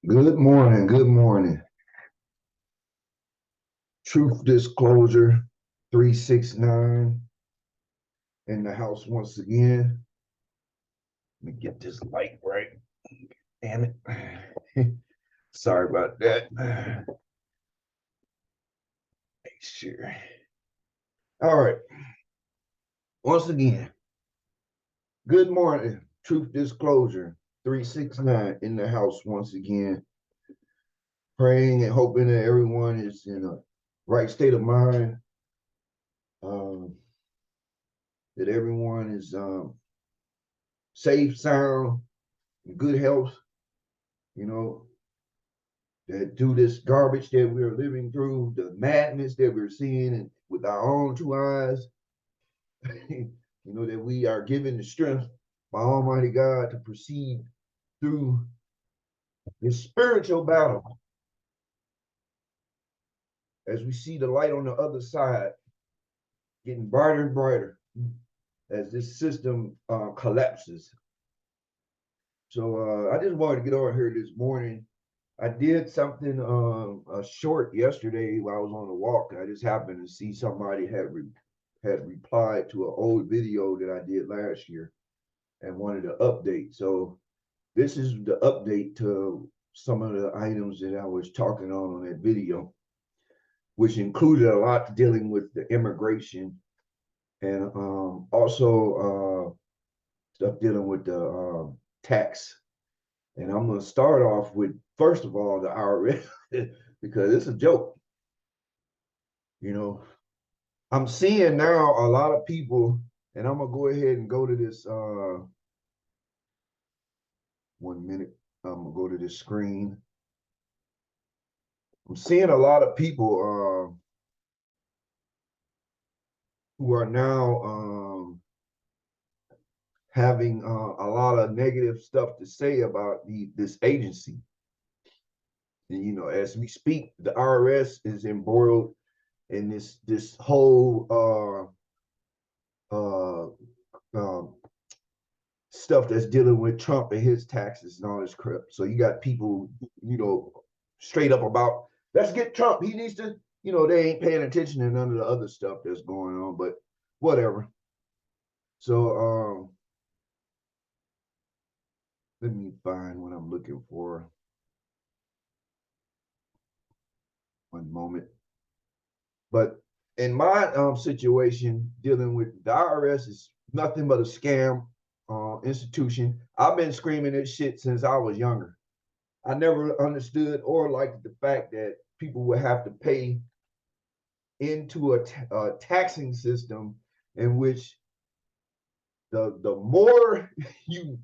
Good morning. Good morning. Truth Disclosure 369 in the house once again. Let me get this light right. Damn it. Sorry about that. Make sure. All right. Once again, good morning. Truth Disclosure 369 in the house once again. Praying and hoping that everyone is in a right state of mind. Um, that everyone is safe, sound, in good health, you know, that through this garbage that we're living through, the madness that we're seeing and with our own two eyes, that we are given the strength by Almighty God to proceed through this spiritual battle as we see the light on the other side getting brighter and brighter as this system collapses. So I just wanted to get over here this morning. I did something short yesterday while I was on the walk. I just happened to see somebody had replied to an old video that I did last year and wanted to update. So this is the update to some of the items that I was talking on that video, which included a lot dealing with the immigration and also stuff dealing with the tax. And I'm going to start off with, first of all, the IRS, because it's a joke. You know, I'm seeing now a lot of people, and I'm going to go ahead and go to this 1 minute. I'm going to go to this screen. I'm seeing a lot of people who are now having a lot of negative stuff to say about this agency. And as we speak, the IRS is embroiled in this whole stuff that's dealing with Trump and his taxes and all this crap. So you got people, straight up about let's get Trump. He needs to, they ain't paying attention to none of the other stuff that's going on, but whatever. So let me find what I'm looking for. One moment. But in my situation, dealing with the IRS is nothing but a scam institution. I've been screaming this shit since I was younger. I never understood or liked the fact that people would have to pay into a taxing system in which the more you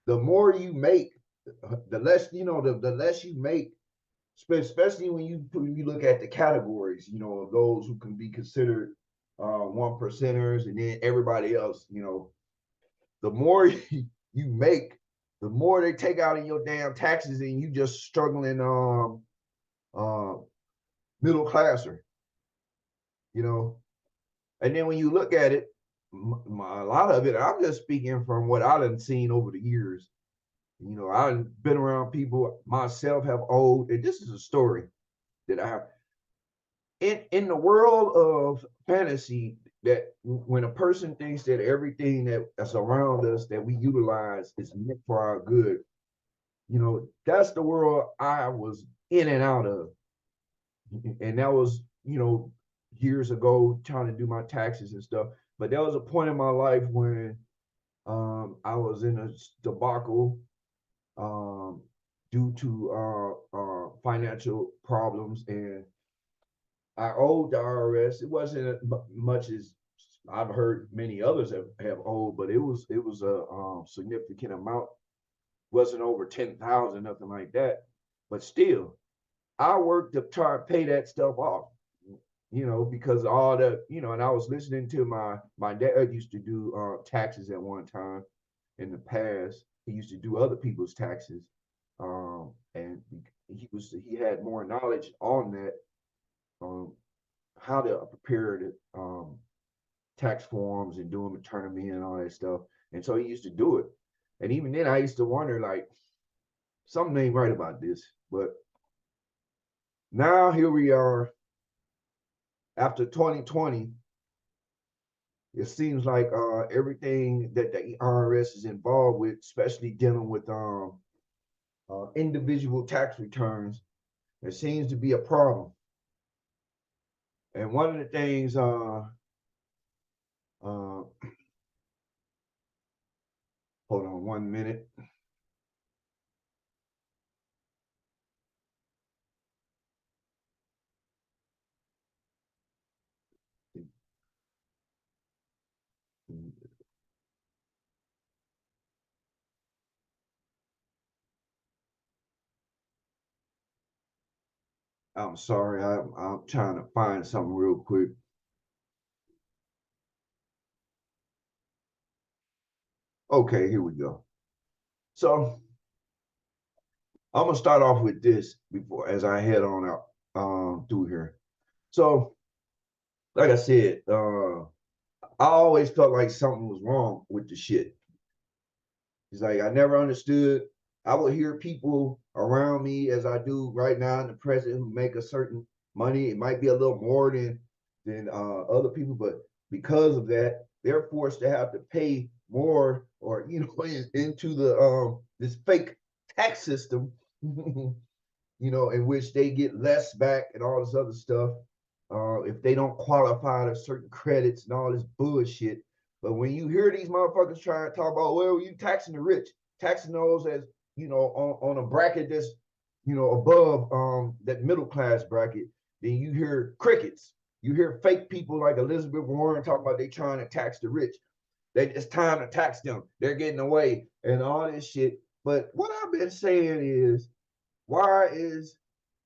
the more you make, the less the less you make, especially when you look at the categories, of those who can be considered one percenters, and then everybody else, the more you make, the more they take out in your damn taxes, and you just struggling uh middle classer, you know. And then when you look at it, a lot of it, I'm just speaking from what I've seen over the years. I've been around people myself have owed, and this is a story that I have in the world of fantasy, that when a person thinks that everything that's around us that we utilize is meant for our good, that's the world I was in and out of. And that was, years ago trying to do my taxes and stuff. But there was a point in my life when I was in a debacle um, due to financial problems, and I owed the IRS. It wasn't much as I've heard many others have owed, but it was a significant amount. Wasn't over 10,000, nothing like that. But still, I worked to try and pay that stuff off. Because all the, and I was listening to my dad used to do taxes at one time in the past. He used to do other people's taxes, and he had more knowledge on that, um, how to prepare the tax forms and do them and turn them in and all that stuff. And so he used to do it. And even then, I used to wonder, like, something ain't right about this. But now here we are after 2020. It seems like everything that the IRS is involved with, especially dealing with individual tax returns, there seems to be a problem. And one of the things, hold on 1 minute. I'm sorry, I'm trying to find something real quick. Okay, here we go. So I'm gonna start off with this before as I head on out through here. So, like I said, I always felt like something was wrong with the shit. It's like I never understood. I would hear people around me as I do right now in the present who make a certain money. It might be a little more than other people, but because of that, they're forced to have to pay more or into the this fake tax system, in which they get less back and all this other stuff. If they don't qualify to certain credits and all this bullshit. But when you hear these motherfuckers trying to talk about, well, you taxing the rich, taxing those as, on a bracket that's, above that middle class bracket, then you hear crickets. You hear fake people like Elizabeth Warren talking about they trying to tax the rich. It's time to tax them. They're getting away and all this shit. But what I've been saying is, why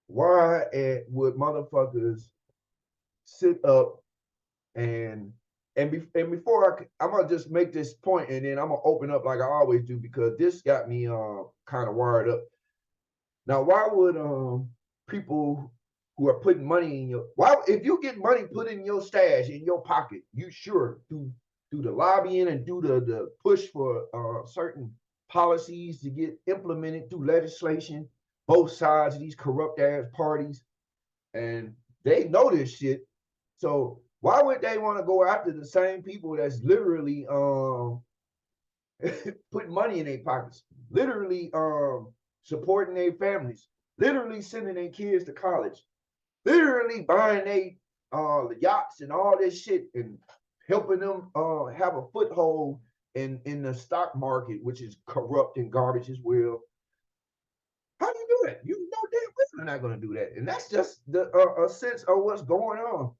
would motherfuckers sit up and before I'm gonna just make this point and then I'm gonna open up like I always do because this got me kind of wired up. Now, why would people who are putting money in why if you get money put in your stash in your pocket, you sure do the lobbying and do the push for certain policies to get implemented through legislation, both sides of these corrupt ass parties, and they know this shit. So why would they want to go after the same people that's literally putting money in their pockets, literally supporting their families, literally sending their kids to college, literally buying their yachts and all this shit and helping them have a foothold in the stock market, which is corrupt and garbage as well. How do you do that? You know damn well they're not going to do that, and that's just the a sense of what's going on.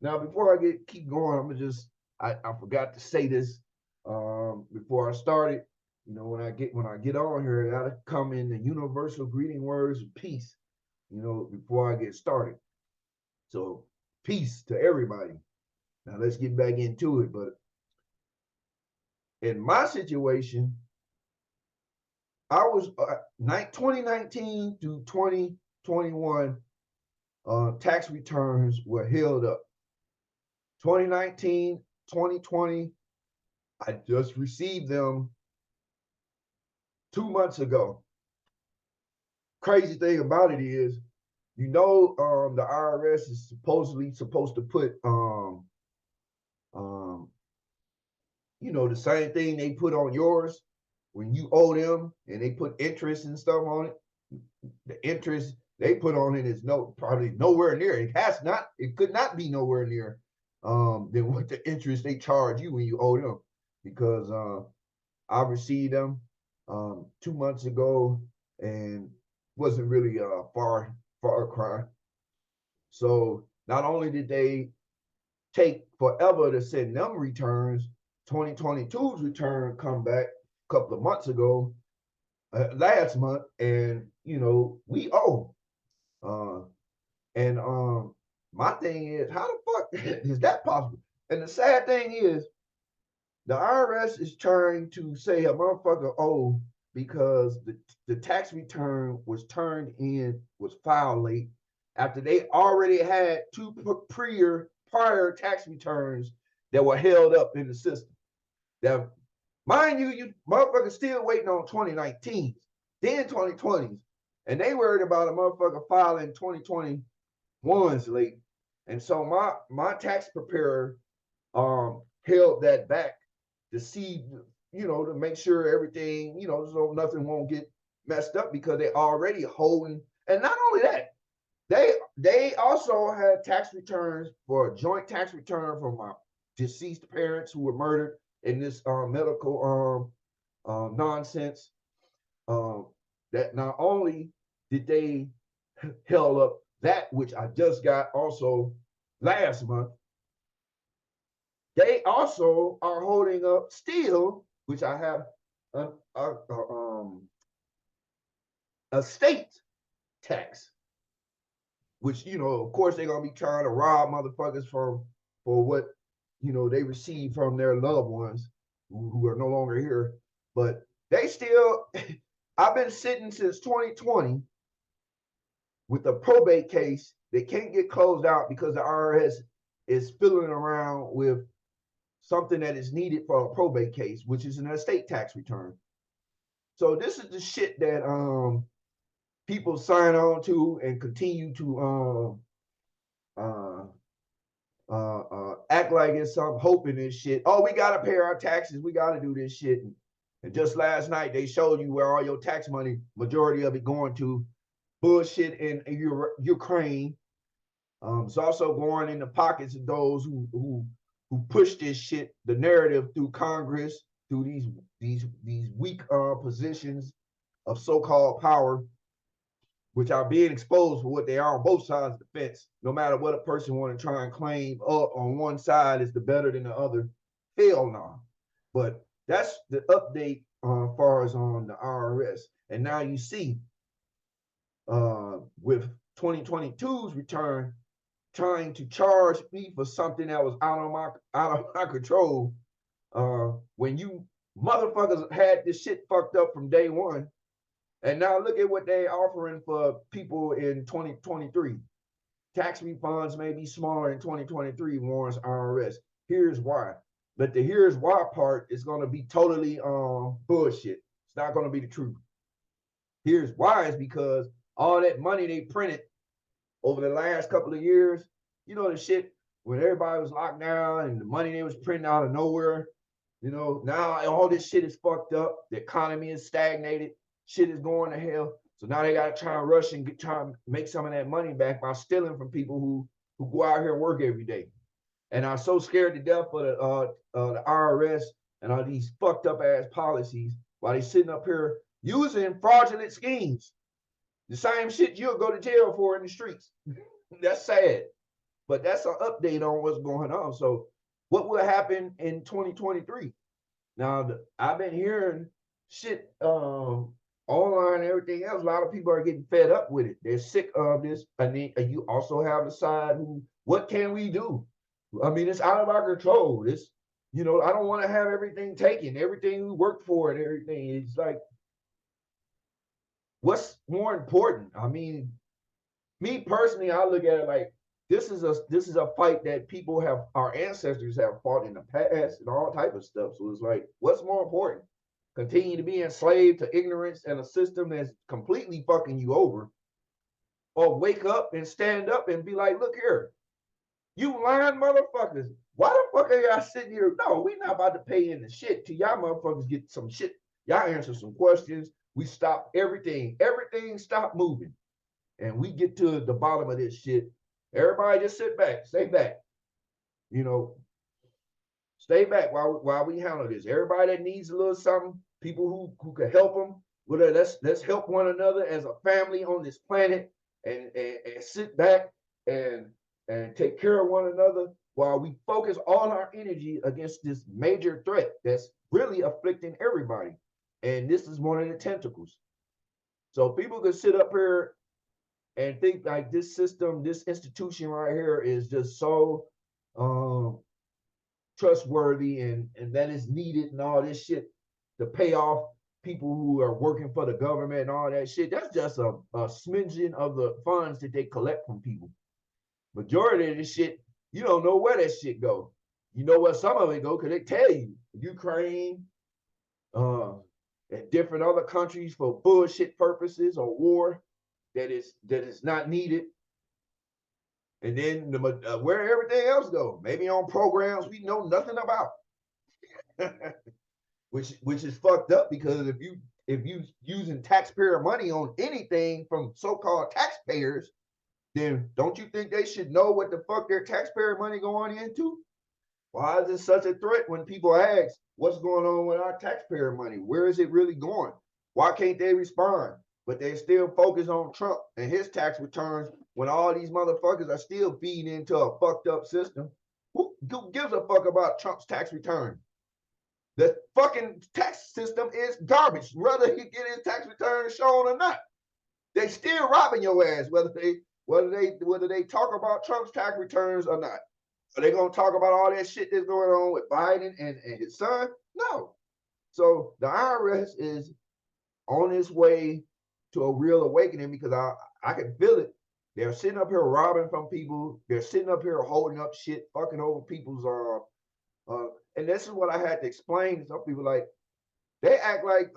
Now, before I keep going, I'm gonna just I forgot to say this before I started. When I get on here, I gotta come in the universal greeting words of peace. Before I get started. So peace to everybody. Now let's get back into it. But in my situation, I was 2019 to 2021 tax returns were held up. 2019, 2020, I just received them 2 months ago. Crazy thing about it is, the IRS is supposedly supposed to put the same thing they put on yours when you owe them, and they put interest and stuff on it. The interest they put on it is probably nowhere near. It could not be nowhere near than what the interest they charge you when you owe them, because I received them 2 months ago and wasn't really a far cry. So not only did they take forever to send them returns, 2022's return come back a couple of months ago, last month, and we owe. And my thing is, how the fuck is that possible? And the sad thing is, the IRS is trying to say a motherfucker owe because the tax return was filed late after they already had two prior tax returns that were held up in the system. Now, mind you, you motherfuckers still waiting on 2019. then 2020s. And they worried about a motherfucker filing 2021s late. And so my tax preparer held that back to see, to make sure everything, so nothing won't get messed up because they already holding. And not only that, they also had tax returns for a joint tax return from my deceased parents who were murdered in this medical nonsense. Um, that not only did they held up that which I just got also last month, they also are holding up still, which I have a state tax, which of course they're gonna be trying to rob motherfuckers for what they receive from their loved ones who are no longer here. But they still, I've been sitting since 2020 with a probate case that can't get closed out because the IRS is fiddling around with something that is needed for a probate case, which is an estate tax return. So this is the shit that people sign on to and continue to act like it's some hope in this shit. Oh, we gotta pay our taxes. We gotta do this shit. And just last night they showed you where all your tax money, majority of it going to bullshit in Ukraine. It's also going in the pockets of those who push this shit, the narrative through Congress, through these weak positions of so-called power, which are being exposed for what they are on both sides of the fence. No matter what a person want to try and claim on one side is the better than the other, hell no. But that's the update as far as on the IRS. And now you see with 2022's return, trying to charge me for something that was out of my control. When you motherfuckers had this shit fucked up from day one, and now look at what they offering for people in 2023. Tax refunds may be smaller in 2023, warns IRS. Here's why. But the here's why part is going to be totally bullshit. It's not going to be the truth. Here's why is because all that money they printed over the last couple of years, the shit when everybody was locked down and the money they was printing out of nowhere, now all this shit is fucked up. The economy is stagnated. Shit is going to hell. So now they got to try and rush and try and make some of that money back by stealing from people who go out here and work every day. And I'm so scared to death for the IRS and all these fucked up ass policies while they sitting up here using fraudulent schemes. The same shit you'll go to jail for in the streets. That's sad. But that's an update on what's going on. So what will happen in 2023? Now, I've been hearing shit online and everything else. A lot of people are getting fed up with it. They're sick of this. And then you also have the side who, what can we do? I mean, it's out of our control. I don't want to have everything taken, everything we worked for and everything. It's like, what's more important? I mean, me personally, I look at it like this is a fight that our ancestors have fought in the past and all type of stuff. So it's like, what's more important? Continue to be enslaved to ignorance and a system that's completely fucking you over, or wake up and stand up and be like, look here, you lying motherfuckers. Why the fuck are y'all sitting here? No, we not about to pay in the shit till y'all motherfuckers get some shit. Y'all answer some questions. We stop everything. Everything stop moving. And we get to the bottom of this shit. Everybody just sit back, stay back. Stay back while we handle this. Everybody that needs a little something, people who can help them, let's help one another as a family on this planet and sit back and take care of one another while we focus all our energy against this major threat that's really afflicting everybody. And this is one of the tentacles. So people could sit up here and think like this system, this institution right here is just so trustworthy and that is needed and all this shit to pay off people who are working for the government and all that shit. That's just a smidgen of the funds that they collect from people. Majority of this shit, you don't know where that shit go. You know where some of it go because they tell you. Ukraine, in different other countries for bullshit purposes or war that is not needed. And then where everything else go, maybe on programs we know nothing about, which is fucked up because if you using taxpayer money on anything from so-called taxpayers, then don't you think they should know what the fuck their taxpayer money going into? Why is it such a threat when people ask what's going on with our taxpayer money? Where is it really going? Why can't they respond? But they still focus on Trump and his tax returns when all these motherfuckers are still feeding into a fucked up system. Who gives a fuck about Trump's tax return? The fucking tax system is garbage, whether he get his tax return shown or not. They still robbing your ass, whether they talk about Trump's tax returns or not. Are they gonna talk about all that shit that's going on with Biden and his son? No. So the IRS is on its way to a real awakening because I can feel it. They're sitting up here robbing from people. They're sitting up here holding up shit, fucking over people's and this is what I had to explain to some people. Like they act like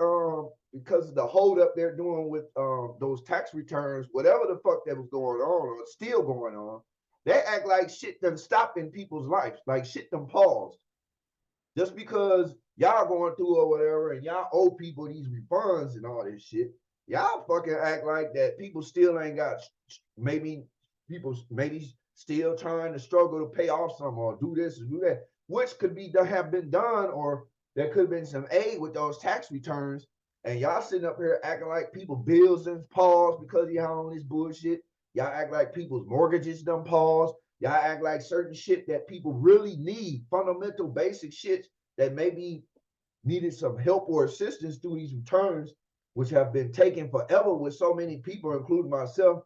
because of the holdup they're doing with those tax returns, whatever the fuck that was going on or still going on, they act like shit done stopped in people's lives, like shit done paused. Just because y'all going through or whatever and y'all owe people these refunds and all this shit, y'all fucking act like that people still ain't got, maybe people maybe still trying to struggle to pay off some or do this or do that, which could be have been done, or there could have been some aid with those tax returns. And y'all sitting up here acting like people bills done paused because y'all on this bullshit. Y'all act like people's mortgages done paused. Y'all act like certain shit that people really need, fundamental basic shit that maybe needed some help or assistance through these returns, which have been taken forever with so many people, including myself.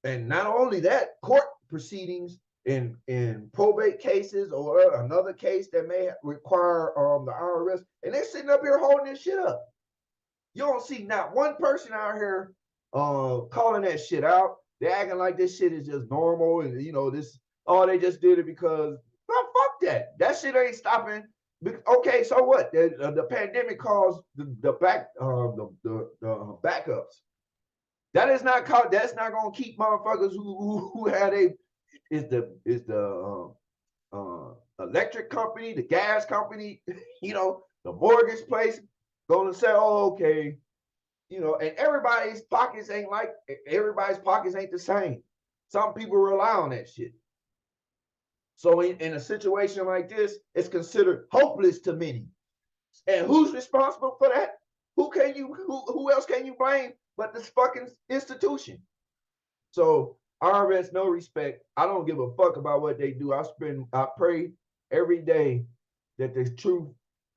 And not only that, court proceedings in probate cases or another case that may require the IRS, and they're sitting up here holding this shit up. You don't see not one person out here calling that shit out. They're acting like this shit is just normal, and this. Oh, they just did it because. Well, fuck that. That shit ain't stopping. Okay, so what? The pandemic caused the backups. That is not called. That's not gonna keep motherfuckers who had the electric company, the gas company, the mortgage place gonna say, oh, okay, and everybody's pockets ain't the same. Some people rely on that shit. So in a situation like this, it's considered hopeless to many. And who's responsible for that? Who else can you blame but this fucking institution? So IRS, no respect. I don't give a fuck about what they do. I pray every day that the truth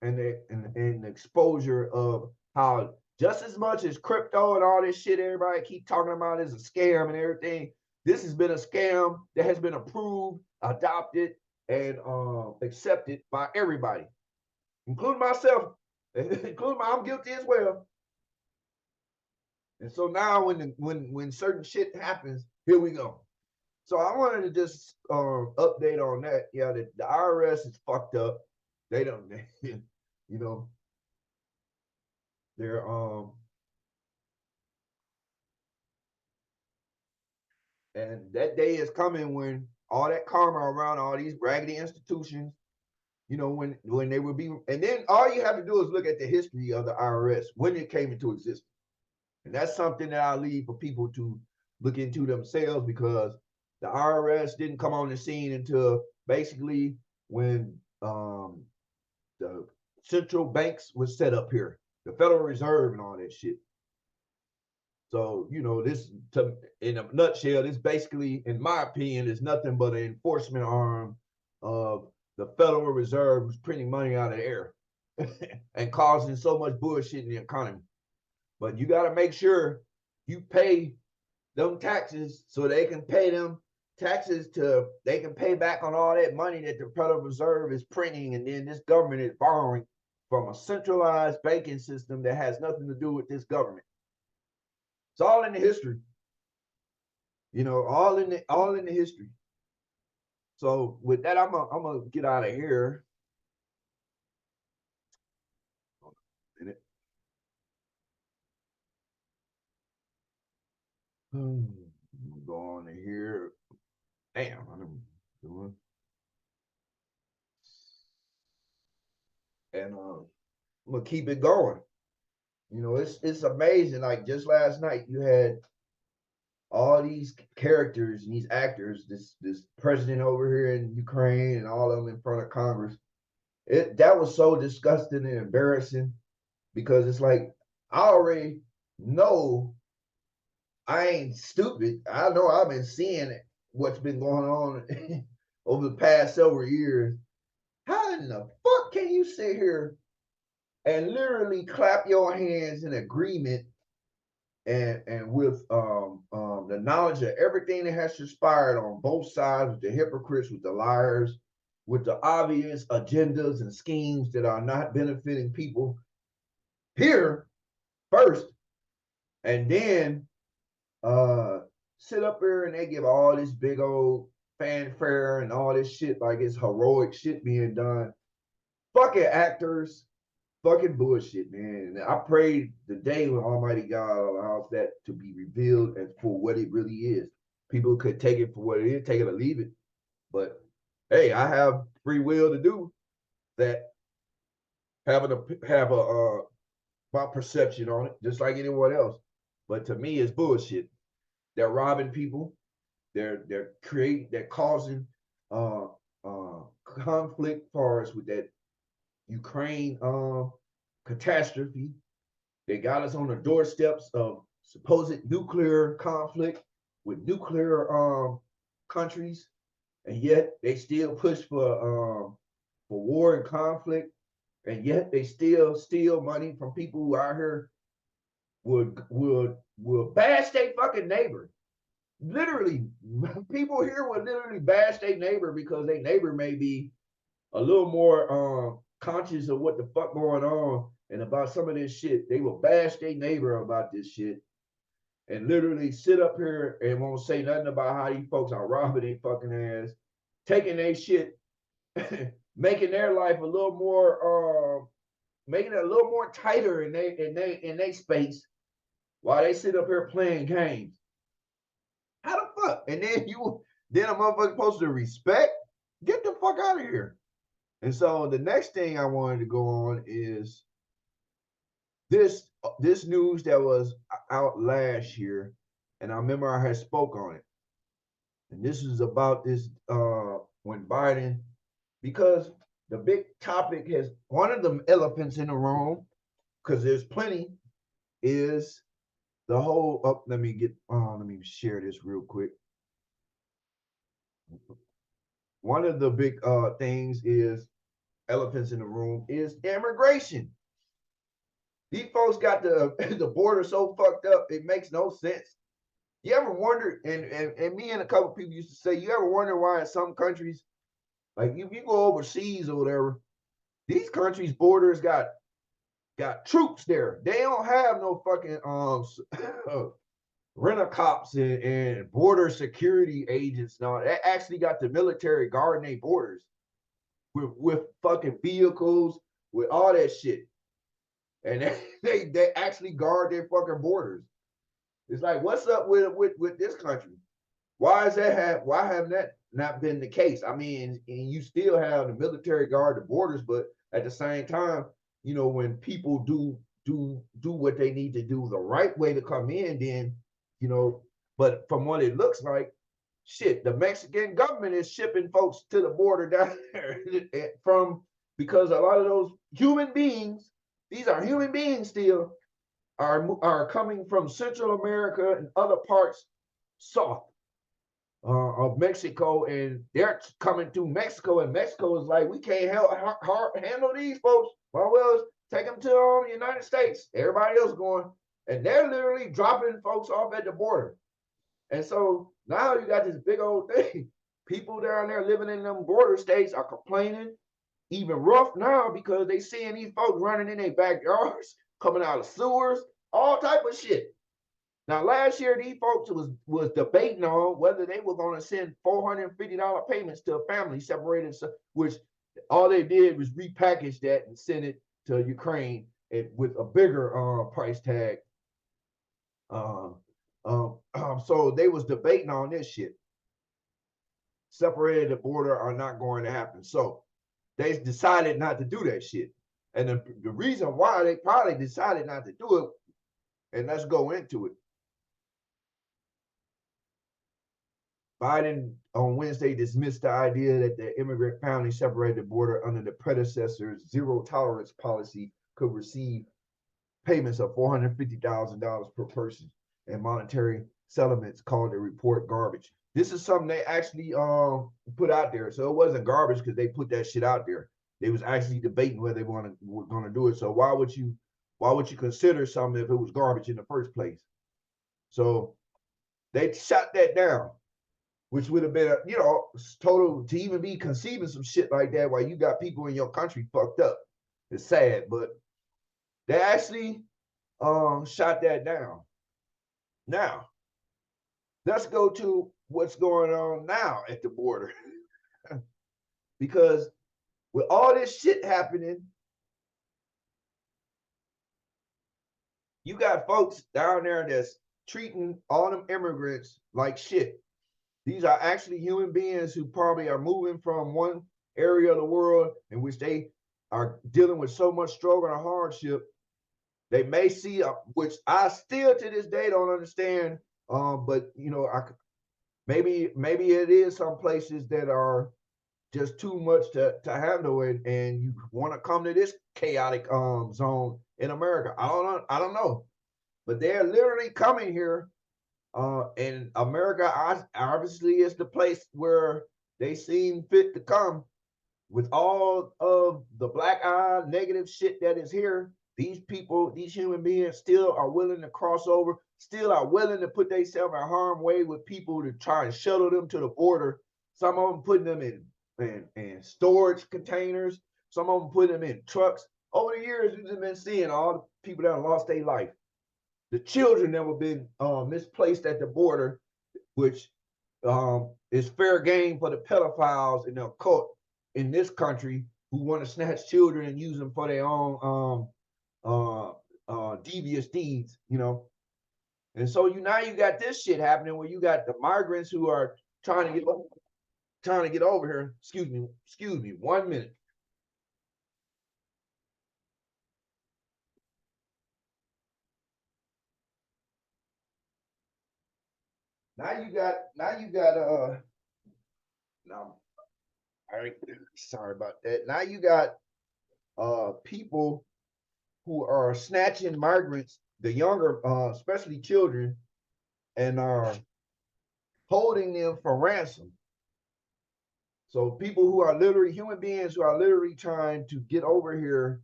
and the exposure of how just as much as crypto and all this shit everybody keep talking about is a scam and everything, this has been a scam that has been approved, adopted, and accepted by everybody, including myself, I'm guilty as well. And so now when certain shit happens, here we go. So I wanted to just update on that. Yeah, the IRS is fucked up. They don't, they're and that day is coming when all that karma around all these raggedy institutions, when they will be, and then all you have to do is look at the history of the IRS when it came into existence. And that's something that I leave for people to look into themselves, because the IRS didn't come on the scene until basically when the central banks was set up here, the Federal Reserve and all that shit. So, this, in a nutshell, this basically, in my opinion, is nothing but an enforcement arm of the Federal Reserve, who's printing money out of the air and causing so much bullshit in the economy. But you got to make sure you pay them taxes so they can pay them taxes they can pay back on all that money that the Federal Reserve is printing, and then this government is borrowing from a centralized banking system that has nothing to do with this government. It's all in the history, all in the history. So with that, I'm gonna get out of here. Go on to here. Damn, I'm doing. And I'm gonna keep it going. You know, it's amazing. Like just last night, you had all these characters and these actors, this president over here in Ukraine, and all of them in front of Congress. That was so disgusting and embarrassing because it's like I already know I ain't stupid. I know I've been seeing what's been going on over the past several years. How in the fuck can you sit here and literally clap your hands in agreement and with the knowledge of everything that has transpired on both sides, with the hypocrites, with the liars, with the obvious agendas and schemes that are not benefiting people here first, and then uh sit up here and they give all this big old fanfare and all this shit like it's heroic shit being done. Fucking actors, fucking bullshit, man. And I pray the day when Almighty God allows that to be revealed and for what it really is. People could take it for what it is, take it or leave it. But hey, I have free will to do that. Having a have a my perception on it, just like anyone else. But to me, it's bullshit. They're robbing people. They're causing uh conflict for us with that Ukraine catastrophe. They got us on the doorsteps of supposed nuclear conflict with nuclear countries, and yet they still push for war and conflict, and yet they still steal money from people who out here would bash their fucking neighbor. Literally, people here would literally bash their neighbor because their neighbor may be a little more conscious of what the fuck going on and about some of this shit. They will bash their neighbor about this shit and literally sit up here and won't say nothing about how these folks are robbing their fucking ass, taking their shit, making their life a little more making it a little more tighter in they space while they sit up here playing games. How the fuck? And then a motherfucker supposed to respect? Get the fuck out of here. And so the next thing I wanted to go on is this news that was out last year, and I remember I had spoke on it. And this is about this when Biden, because the big topic has one of the elephants in the room, because there's plenty, is the whole let me share this real quick. One of the big things is elephants in the room is immigration. These folks got the the border so fucked up, it makes no sense. You ever wonder, and me and a couple people used to say, you ever wonder why in some countries, like if you go overseas or whatever, these countries' borders got troops there. They don't have no fucking rent-a-cops and border security agents. No, they actually got the military guarding their borders with fucking vehicles, with all that shit. And they actually guard their fucking borders. It's like, what's up with this country? Why haven't that not been the case? I mean, and you still have the military guard the borders, but at the same time, you know, when people do what they need to do the right way to come in, then you know, but from what it looks like, shit, the Mexican government is shipping folks to the border down there from because a lot of those human beings, these are human beings still, are coming from Central America and other parts south of Mexico, and they're coming through Mexico, and Mexico is like, we can't handle these folks. Well, take them to the United States. Everybody else going, and they're literally dropping folks off at the border. And so now you got this big old thing. People down there living in them border states are complaining, even rough now because they seeing these folks running in their backyards, coming out of sewers, all type of shit. Now, last year, these folks was debating on whether they were going to send $450 payments to a family separated, which all they did was repackage that and send it to Ukraine with a bigger price tag. So they was debating on this shit. Separated the border are not going to happen. So they decided not to do that shit. And the reason why they probably decided not to do it, and let's go into it. Biden on Wednesday dismissed the idea that the immigrant family separated the border under the predecessor's zero tolerance policy could receive payments of $450,000 per person, and monetary settlements called the report garbage. This is something they actually put out there. So it wasn't garbage because they put that shit out there. They was actually debating whether they were going to do it. So why would you consider something if it was garbage in the first place? So they shot that down, which would have been, total to even be conceiving some shit like that while you got people in your country fucked up. It's sad, but they actually shot that down. Now, let's go to what's going on now at the border. Because with all this shit happening, you got folks down there that's treating all them immigrants like shit. These are actually human beings who probably are moving from one area of the world in which they are dealing with so much struggle and hardship. They may see, which I still to this day don't understand. But maybe it is some places that are just too much to handle it, and you want to come to this chaotic zone in America. I don't know, but they're literally coming here. And America obviously is the place where they seem fit to come with all of the black eye negative shit that is here. These people, these human beings still are willing to cross over, still are willing to put themselves in harm's way with people to try and shuttle them to the border. Some of them putting them in storage containers. Some of them putting them in trucks. Over the years, we've just been seeing all the people that have lost their life. The children that have been misplaced at the border, which is fair game for the pedophiles in the occult in this country who want to snatch children and use them for their own devious deeds, And so now you got this shit happening where you got the migrants who are trying to get over here. Excuse me, 1 minute. Now you got no, sorry about that. Now you got people who are snatching migrants, the younger, especially children, and are holding them for ransom. So people who are literally human beings who are literally trying to get over here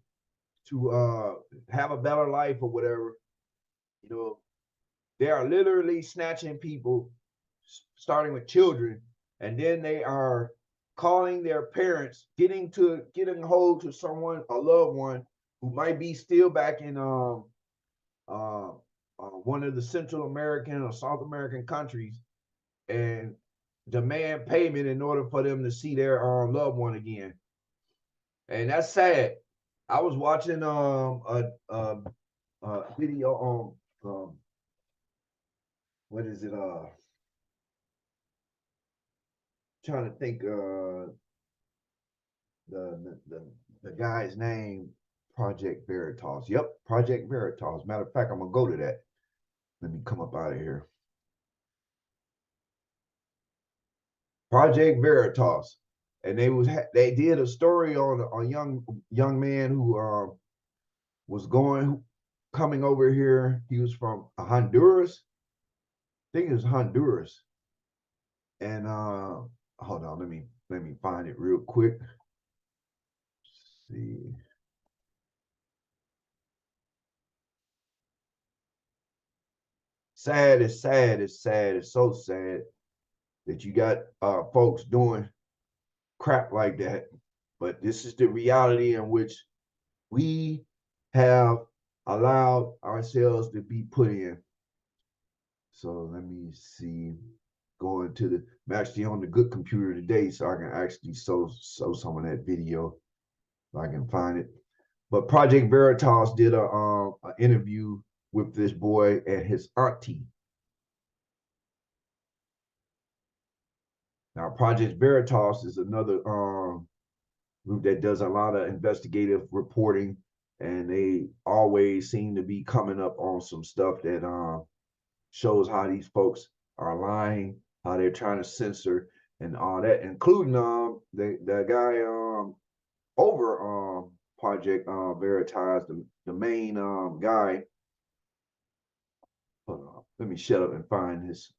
to have a better life or whatever, they are literally snatching people, starting with children, and then they are calling their parents, getting hold to someone, a loved one who might be still back in one of the Central American or South American countries, and demand payment in order for them to see their loved one again. And that's sad. I was watching a video on what is it? Trying to think the guy's name. Project Veritas. Yep, Project Veritas. Matter of fact, I'm gonna go to that. Let me come up out of here. Project Veritas, and they did a story on a young man who was coming over here. He was from Honduras. I think it was Honduras. And hold on, let me find it real quick. Let's see. Sad, it's sad, it's sad, it's so sad that you got folks doing crap like that. But this is the reality in which we have allowed ourselves to be put in. So let me see. Going to I'm actually on the good computer today, so I can actually show some of that video if I can find it. But Project Veritas did a interview with this boy and his auntie. Now, Project Veritas is another group that does a lot of investigative reporting, and they always seem to be coming up on some stuff that shows how these folks are lying, how they're trying to censor and all that, including the guy over Project Veritas, the main guy. Hold on, let me shut up and find his.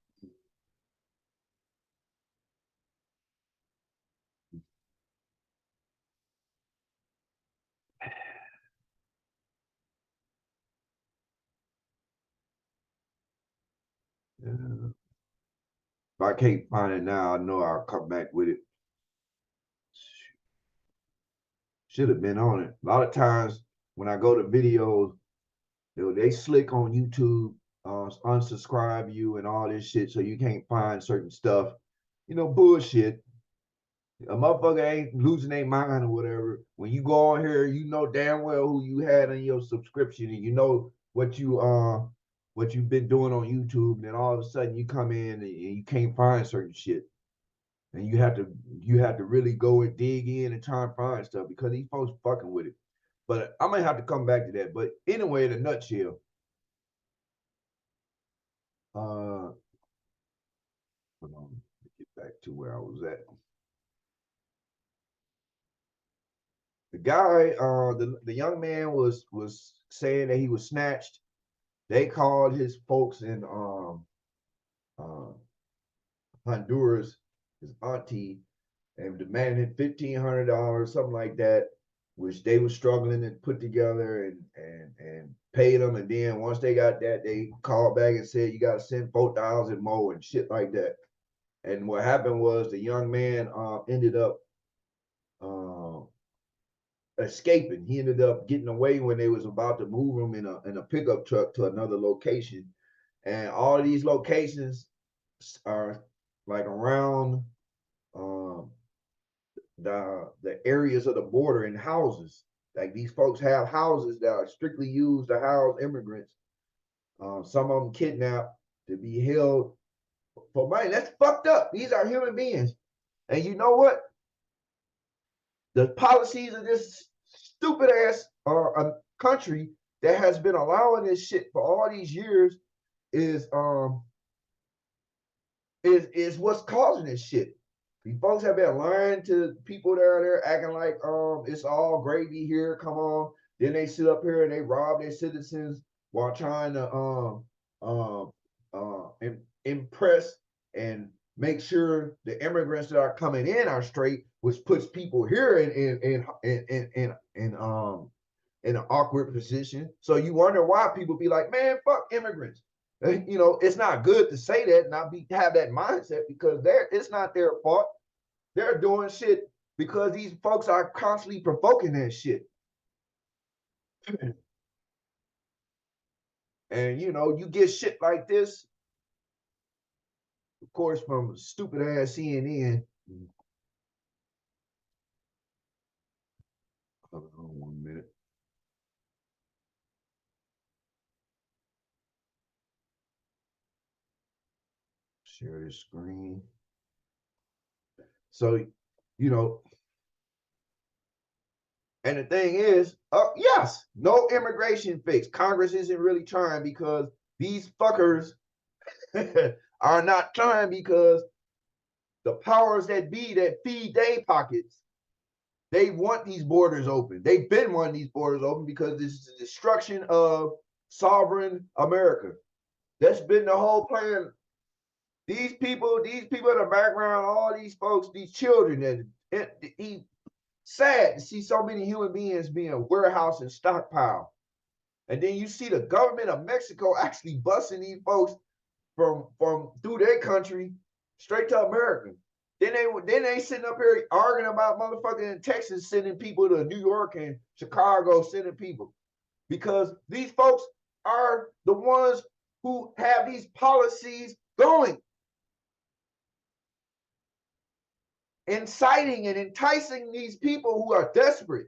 If I can't find it now, I know I'll come back with it. Should have been on it. A lot of times when I go to videos, they slick on YouTube, unsubscribe you and all this shit, so you can't find certain stuff. Bullshit. A motherfucker ain't losing their mind or whatever. When you go on here, you know damn well who you had on your subscription, and you know what you've been doing on YouTube, and then all of a sudden you come in and you can't find certain shit. And you have to really go and dig in and try and find stuff because these folks fucking with it. But I might have to come back to that. But anyway, in a nutshell, hold on, get back to where I was at. The guy, the young man was saying that he was snatched. They called his folks in uh, Honduras, his auntie, and demanded $1,500, something like that, which they were struggling to put together and paid them. And then once they got that, they called back and said you got to send 4,000 more and shit like that. And what happened was the young man ended up uh, escaping. He ended up getting away when they was about to move him in a pickup truck to another location. And all of these locations are like around um, the areas of the border in houses. Like these folks have houses that are strictly used to house immigrants. Some of them kidnapped to be held for money. That's fucked up. These are human beings. And you know what? The policies of this stupid ass country that has been allowing this shit for all these years is is what's causing this shit. These folks have been lying to people that are there, acting like it's all gravy here. Come on. Then they sit up here and they rob their citizens while trying to impress and make sure the immigrants that are coming in are straight, which puts people here in an awkward position. So you wonder why people be like, man, fuck immigrants. It's not good to say that, not have that mindset, because it's not their fault. They're doing shit because these folks are constantly provoking that shit. And you get shit like this, of course, from stupid ass CNN. Hold on 1 minute. Share this screen. So, and the thing is, yes, no immigration fix. Congress isn't really trying because these fuckers are not trying because the powers that be that feed their pockets, they want these borders open. They've been wanting these borders open because this is the destruction of sovereign America. That's been the whole plan. These people in the background, all these folks, these children, and he sad to see so many human beings being warehoused and stockpiled. And then you see the government of Mexico actually busing these folks from through their country straight to America. Then they sitting up here arguing about motherfucking in Texas sending people to New York and Chicago sending people, because these folks are the ones who have these policies going, inciting and enticing these people who are desperate,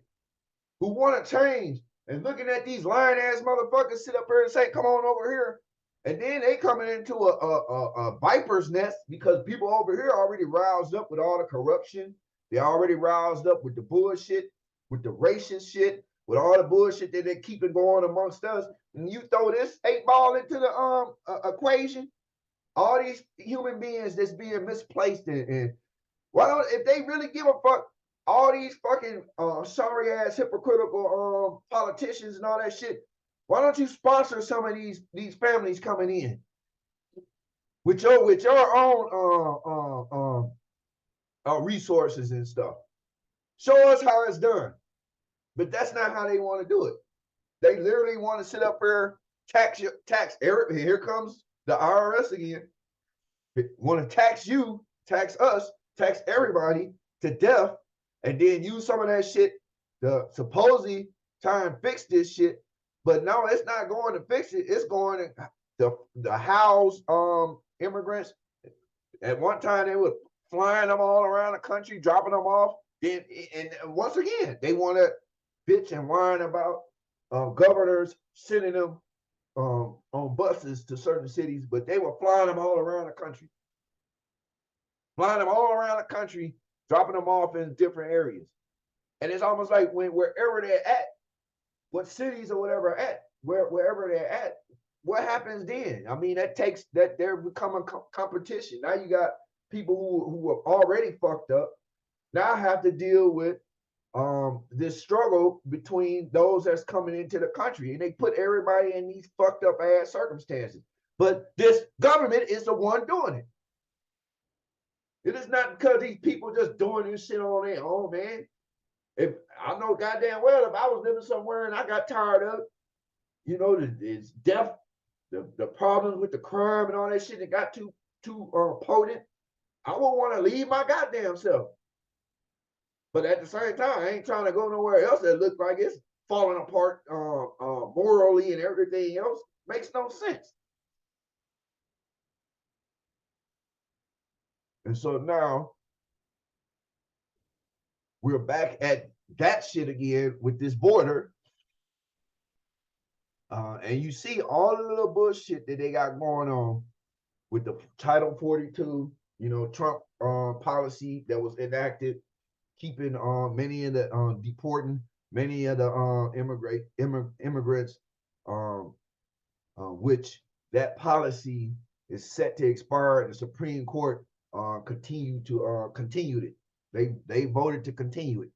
who want to change, and looking at these lying ass motherfuckers sit up here and say, come on over here. And then they coming into a viper's nest because people over here already roused up with all the corruption. They already roused up with the bullshit, with the racist shit, with all the bullshit that they're keeping going amongst us. And you throw this 8 ball into the equation, all these human beings that's being misplaced and why don't if they really give a fuck, all these fucking sorry ass hypocritical politicians and all that shit, why don't you sponsor some of these families coming in with your own resources and stuff? Show us how it's done. But that's not how they want to do it. They literally want to sit up there, tax Eric. Here comes the IRS again. Want to tax you, tax us, tax everybody to death, and then use some of that shit to supposedly try and fix this shit. But no, it's not going to fix it. It's going to house immigrants. At one time, they were flying them all around the country, dropping them off. Then, and once again, they want to bitch and whine about governors sending them on buses to certain cities, but they were flying them all around the country. Flying them all around the country, dropping them off in different areas. And it's almost like wherever they're at, what cities or whatever at, wherever they're at, what happens then? I mean, that takes that they're becoming competition. Now you got people who are already fucked up now have to deal with this struggle between those that's coming into the country, and they put everybody in these fucked up ass circumstances. But this government is the one doing it. It is not because these people just doing this shit on their own, man. If I know goddamn well, if I was living somewhere and I got tired of, it's death, the problems with the crime and all that shit that got too potent, I would want to leave my goddamn self. But at the same time, I ain't trying to go nowhere else that looks like it's falling apart morally and everything else. Makes no sense. And so now we're back at that shit again with this border. And you see all the little bullshit that they got going on with the Title 42, Trump policy that was enacted, keeping many of the deporting many of the immigrants, which that policy is set to expire, and the Supreme Court continued it. They voted to continue it.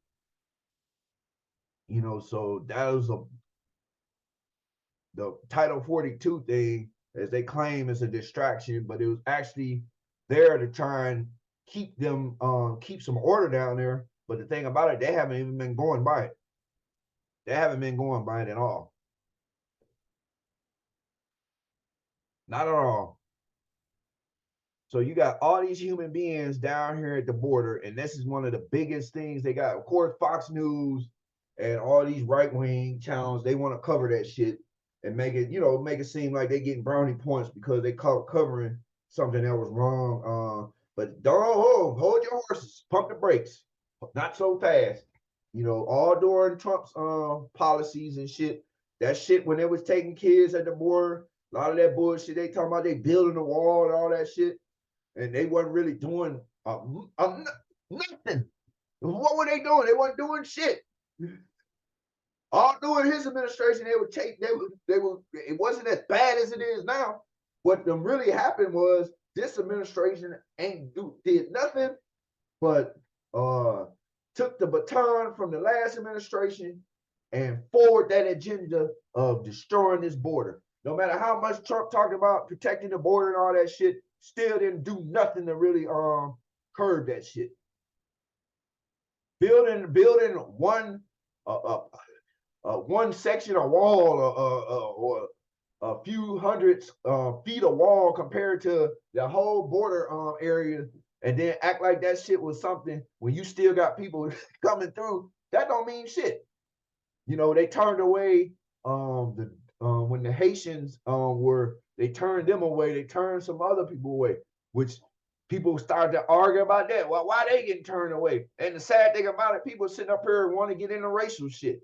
So that was the Title 42 thing, as they claim, is a distraction, but it was actually there to try and keep some order down there. But the thing about it, they haven't even been going by it. They haven't been going by it at all. Not at all. So you got all these human beings down here at the border, and this is one of the biggest things they got. Of course, Fox News and all these right-wing channels, they want to cover that shit and make it seem like they're getting brownie points because they covering something that was wrong. But don't hold your horses, pump the brakes, not so fast. All during Trump's policies and shit. That shit when they was taking kids at the border, a lot of that bullshit they talking about, they building a wall and all that shit, and they wasn't really doing nothing. What were they doing? They wasn't doing shit. All during his administration, it wasn't as bad as it is now. What really happened was this administration did nothing but took the baton from the last administration and forward that agenda of destroying this border. No matter how much Trump talked about protecting the border and all that shit, still didn't do nothing to really curb that shit. Building one section of wall or a few hundred feet of wall compared to the whole border area, and then act like that shit was something when you still got people coming through, that don't mean shit. They turned away when the Haitians they turned them away, they turned some other people away, which people started to argue about that. Well, why they getting turned away? And the sad thing about it, people sitting up here and want to get into racial shit.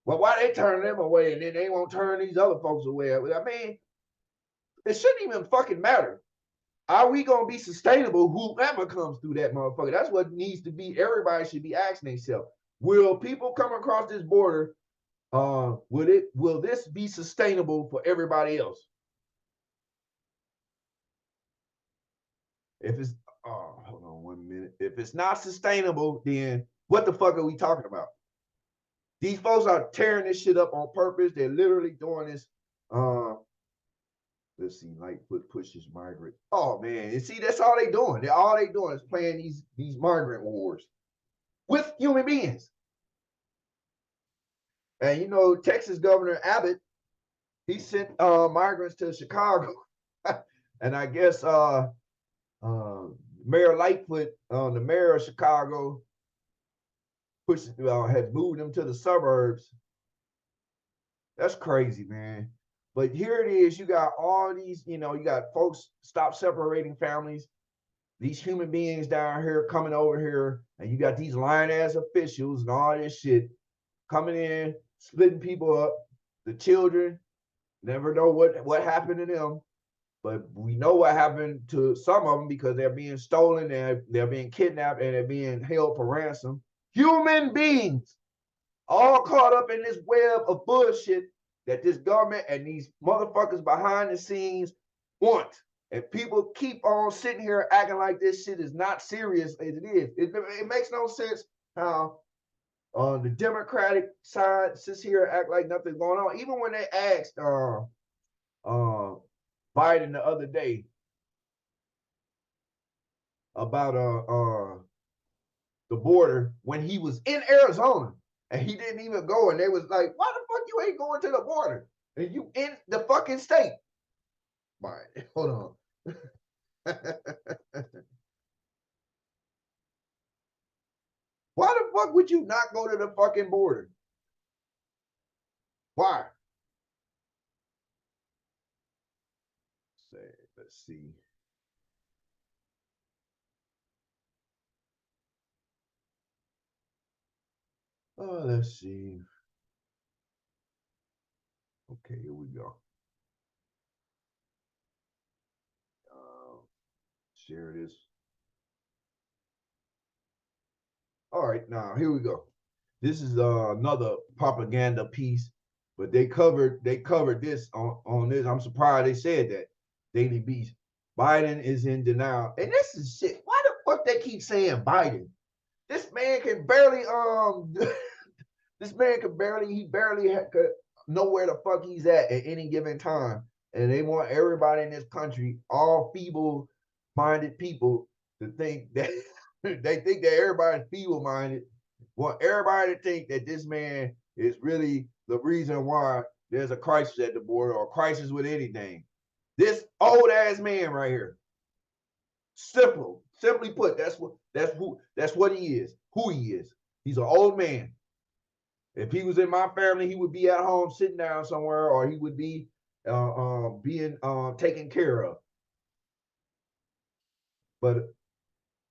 Well, why they turn them away and then they won't turn these other folks away? I mean, It shouldn't even fucking matter. Are we gonna be sustainable? Whoever comes through that motherfucker. That's what needs to be. Everybody should be asking themselves: will people come across this border? Will this be sustainable for everybody else? If it's hold on 1 minute. If it's not sustainable, then what the fuck are we talking about? These folks are tearing this shit up on purpose. They're literally doing this. Let's see, Lightfoot pushes migrant. Oh man, and see, that's all they doing. All they doing is playing these migrant wars with human beings. And you know, Texas Governor Abbott, he sent migrants to Chicago, and I guess Mayor Lightfoot, the mayor of Chicago, has moved them to the suburbs. That's crazy, man. But here it is. You got all these, you got folks stop separating families. These human beings down here coming over here, and you got these lying ass officials and all this shit coming in, splitting people up. The children never know what happened to them, but we know what happened to some of them because they're being stolen, they're being kidnapped, and they're being held for ransom. Human beings all caught up in this web of bullshit that this government and these motherfuckers behind the scenes want. And people keep on sitting here acting like this shit is not serious as it is. It makes no sense how the Democratic side sits here and act like nothing's going on. Even when they asked Biden the other day about the border when he was in Arizona and he didn't even go, and they was like, why the fuck you ain't going to the border? And you in the fucking state. All right, hold on. Why the fuck would you not go to the fucking border? Why? Let's see. Oh, let's see. Okay, here we go. Share this. All right, now here we go. This is another propaganda piece, but they covered this on this. I'm surprised they said that. Daily Beast. Biden is in denial, and this is shit. Why the fuck they keep saying Biden? This man can barely he barely know where the fuck he's at any given time, and they want everybody in this country, all feeble-minded people, to think that they think that everybody's feeble-minded. Want everybody to think that this man is really the reason why there's a crisis at the border or a crisis with anything. This old ass man right here. Simply put, that's what he is. Who he is. He's an old man. If he was in my family, he would be at home sitting down somewhere, or he would be being taken care of. But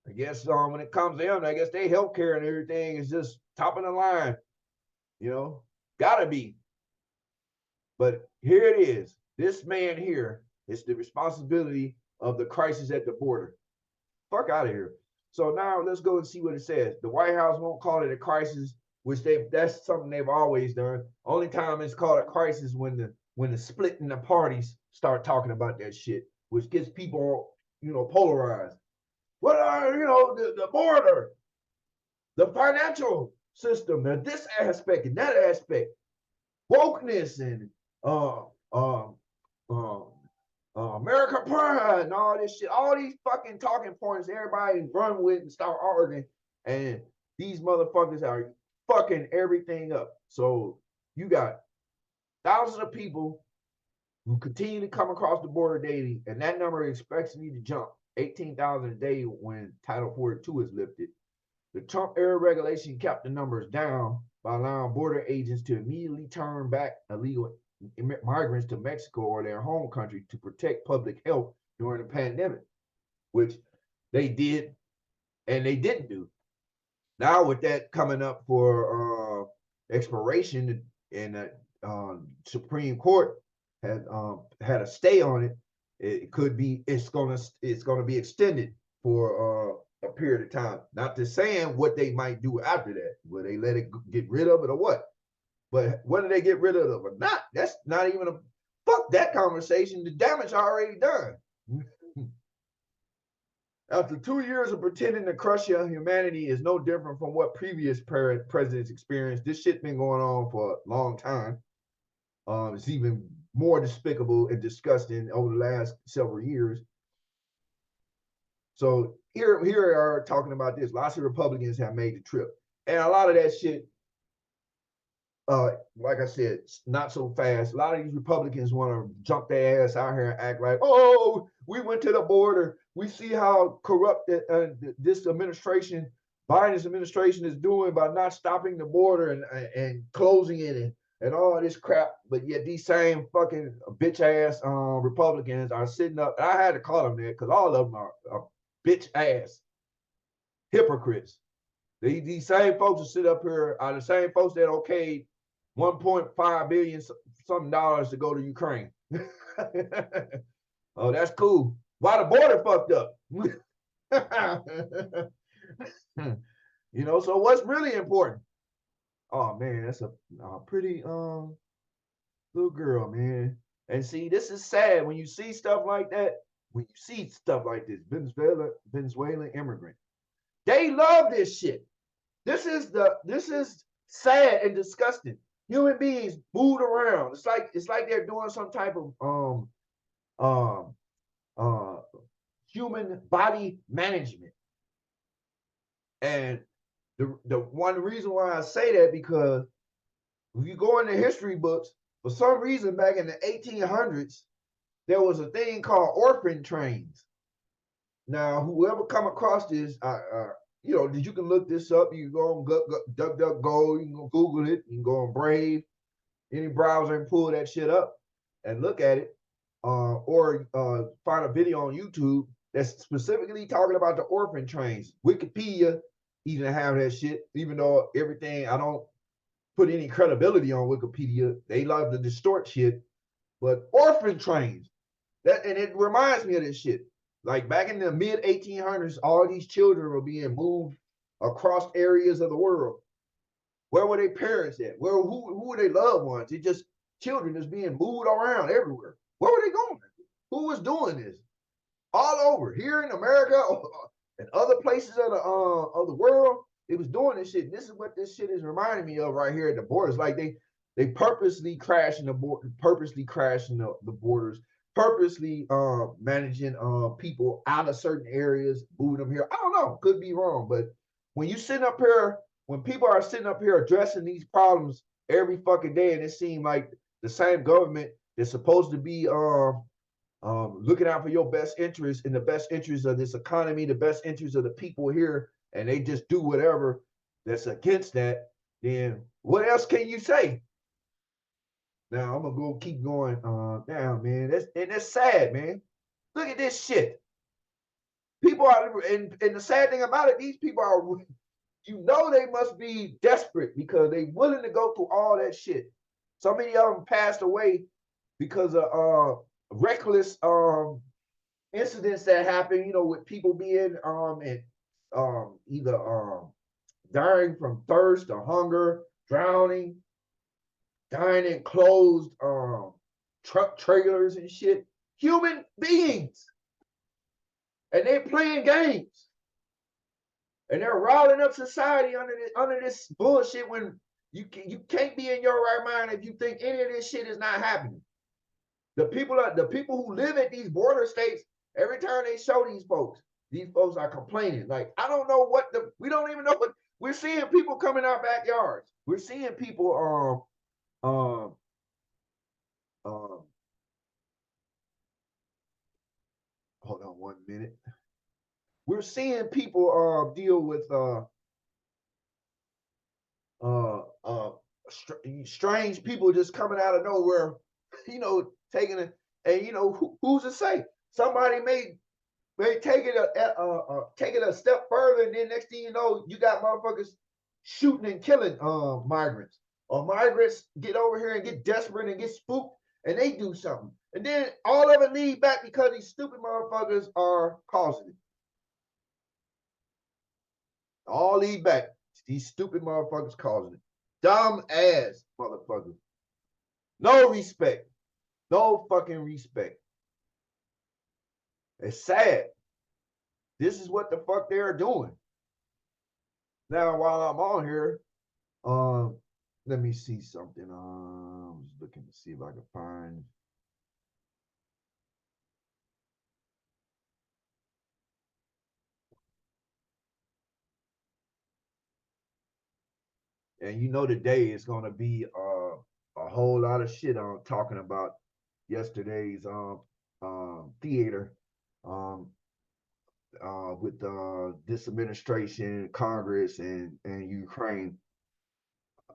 I guess when it comes to them, I guess their healthcare and everything is just top of the line. Gotta be. But here it is. This man here is the responsibility of the crisis at the border. Fuck out of here. So now let's go and see what it says. The White House won't call it a crisis, which that's something they've always done. Only time it's called a crisis when the split in the parties start talking about that shit, which gets people, polarized. What are, the border, the financial system, and this aspect and that aspect, wokeness and America Pride and all this shit, all these fucking talking points everybody run with and start arguing, and these motherfuckers are fucking everything up. So you got thousands of people who continue to come across the border daily, and that number is expected to jump 18,000 a day when Title 42 is lifted. The Trump era regulation kept the numbers down by allowing border agents to immediately turn back illegal migrants to Mexico or their home country to protect public health during the pandemic, which they did and they didn't do. Now with that coming up for expiration, and the Supreme Court had a stay on it, It could be it's gonna be extended for a period of time. Not to saying what they might do after that. Will they let it get rid of it or what? But whether they get rid of it or not, that's not even a fuck that conversation. The damage already done. After 2 years of pretending to crush your humanity is no different from what previous presidents experienced. This shit been going on for a long time. It's even more despicable and disgusting over the last several years. So here are talking about this. Lots of Republicans have made the trip, and a lot of that shit, like I said, not so fast. A lot of these Republicans want to jump their ass out here and act like, oh, we went to the border. We see how corrupt this administration, Biden's administration, is doing by not stopping the border and closing it and all this crap. But yet these same fucking bitch ass Republicans are sitting up. I had to call them that because all of them are bitch ass hypocrites. These same folks that sit up here are the same folks that okayed 1.5 billion something dollars to go to Ukraine. Oh, that's cool. Why the border fucked up? You know, so what's really important? Oh man, that's a pretty little girl, man. And see, this is sad when you see stuff like that. When you see stuff like this, Venezuelan immigrant, they love this shit. This is sad and disgusting. Human beings moved around. It's like they're doing some type of um uh human body management. And the one reason why I say that, because if you go into history books, for some reason back in the 1800s, there was a thing called orphan trains. Now, whoever come across this, you know, you can look this up. You can go on DuckDuckGo, you can go Google it, you can go on Brave, any browser, and pull that shit up and look at it, or find a video on YouTube that's specifically talking about the orphan trains. Wikipedia even have that shit, even though everything, I don't put any credibility on Wikipedia. They love to distort shit. But orphan trains, and it reminds me of this shit. Like back in the mid 1800s, all these children were being moved across areas of the world. Where were their parents at? Who were their loved ones? It just children just being moved around everywhere. Where were they going? Who was doing this? All over here in America and other places of the world, it was doing this shit. And this is what this shit is reminding me of right here at the borders. Like they purposely crashing the border, purposely crashing the borders, purposely managing people out of certain areas, moving them here. I don't know, could be wrong, but when you sitting up here, when people are sitting up here addressing these problems every fucking day, and it seems like the same government that's supposed to be looking out for your best interests and the best interests of this economy, the best interests of the people here, and they just do whatever that's against that, then what else can you say? Now I'm gonna go keep going down, man. That's sad, man. Look at this shit. People are, and the sad thing about it, these people are, you know, they must be desperate because they willing to go through all that shit. So many of them passed away because of reckless incidents that happen, you know, with people being and either dying from thirst or hunger, drowning, dying in closed truck trailers and shit. Human beings. And they're playing games. And they're riling up society under this bullshit when you can't be in your right mind if you think any of this shit is not happening. The people who live at these border states, every time they show these folks are complaining. Like, I don't know we don't even know what we're seeing. People come in our backyards. We're seeing people hold on 1 minute. We're seeing people deal with strange people just coming out of nowhere, you know, taking it, and you know who's to say somebody may take it a step further, and then next thing you know, you got motherfuckers shooting and killing migrants, or migrants get over here and get desperate and get spooked, and they do something. And then all of it lead back because these stupid motherfuckers are causing it. All lead back. These stupid motherfuckers causing it. Dumb ass motherfuckers. No respect. No fucking respect. It's sad. This is what the fuck they're doing. Now, while I'm on here, let me see something. I'm just looking to see if I can find. And you know, today is gonna be a whole lot of shit on talking about yesterday's theater with this administration, Congress, and Ukraine.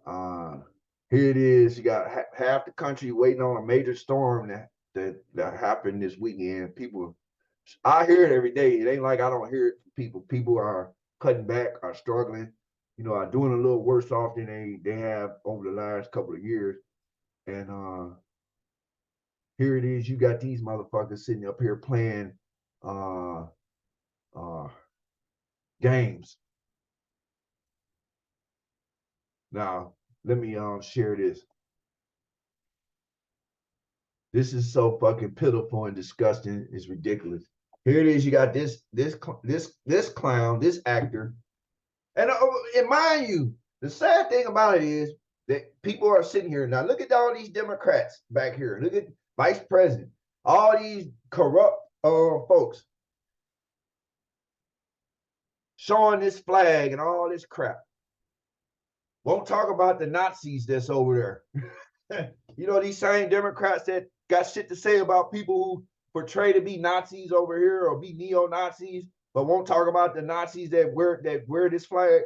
Here it is. You got half the country waiting on a major storm that happened this weekend. People, I hear it every day. It ain't like I don't hear it from people. People are cutting back, are struggling, are doing a little worse off than they have over the last couple of years. And here it is. You got these motherfuckers sitting up here playing games. Now, let me share this. This is so fucking pitiful and disgusting. It's ridiculous. Here it is. You got this clown, this actor, and mind you, the sad thing about it is that people are sitting here now. Look at all these Democrats back here. Look at Vice President, all these corrupt folks showing this flag and all this crap. Won't talk about the Nazis that's over there. These same Democrats that got shit to say about people who portray to be Nazis over here or be neo-Nazis, but won't talk about the Nazis that wear this flag.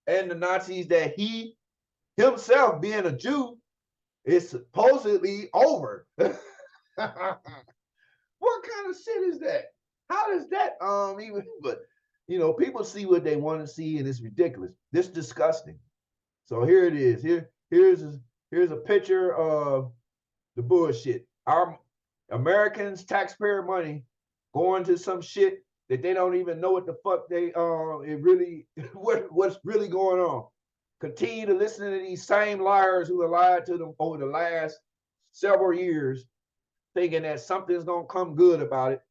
And the Nazis that he himself, being a Jew, is supposedly over. What kind of shit is that? How does that even? But people see what they want to see, and it's ridiculous. This disgusting. So here it is. Here's a picture of the bullshit. Our Americans' taxpayer money going to some shit that they don't even know what the fuck what's really going on. Continue to listen to these same liars who have lied to them over the last several years, thinking that something's gonna come good about it.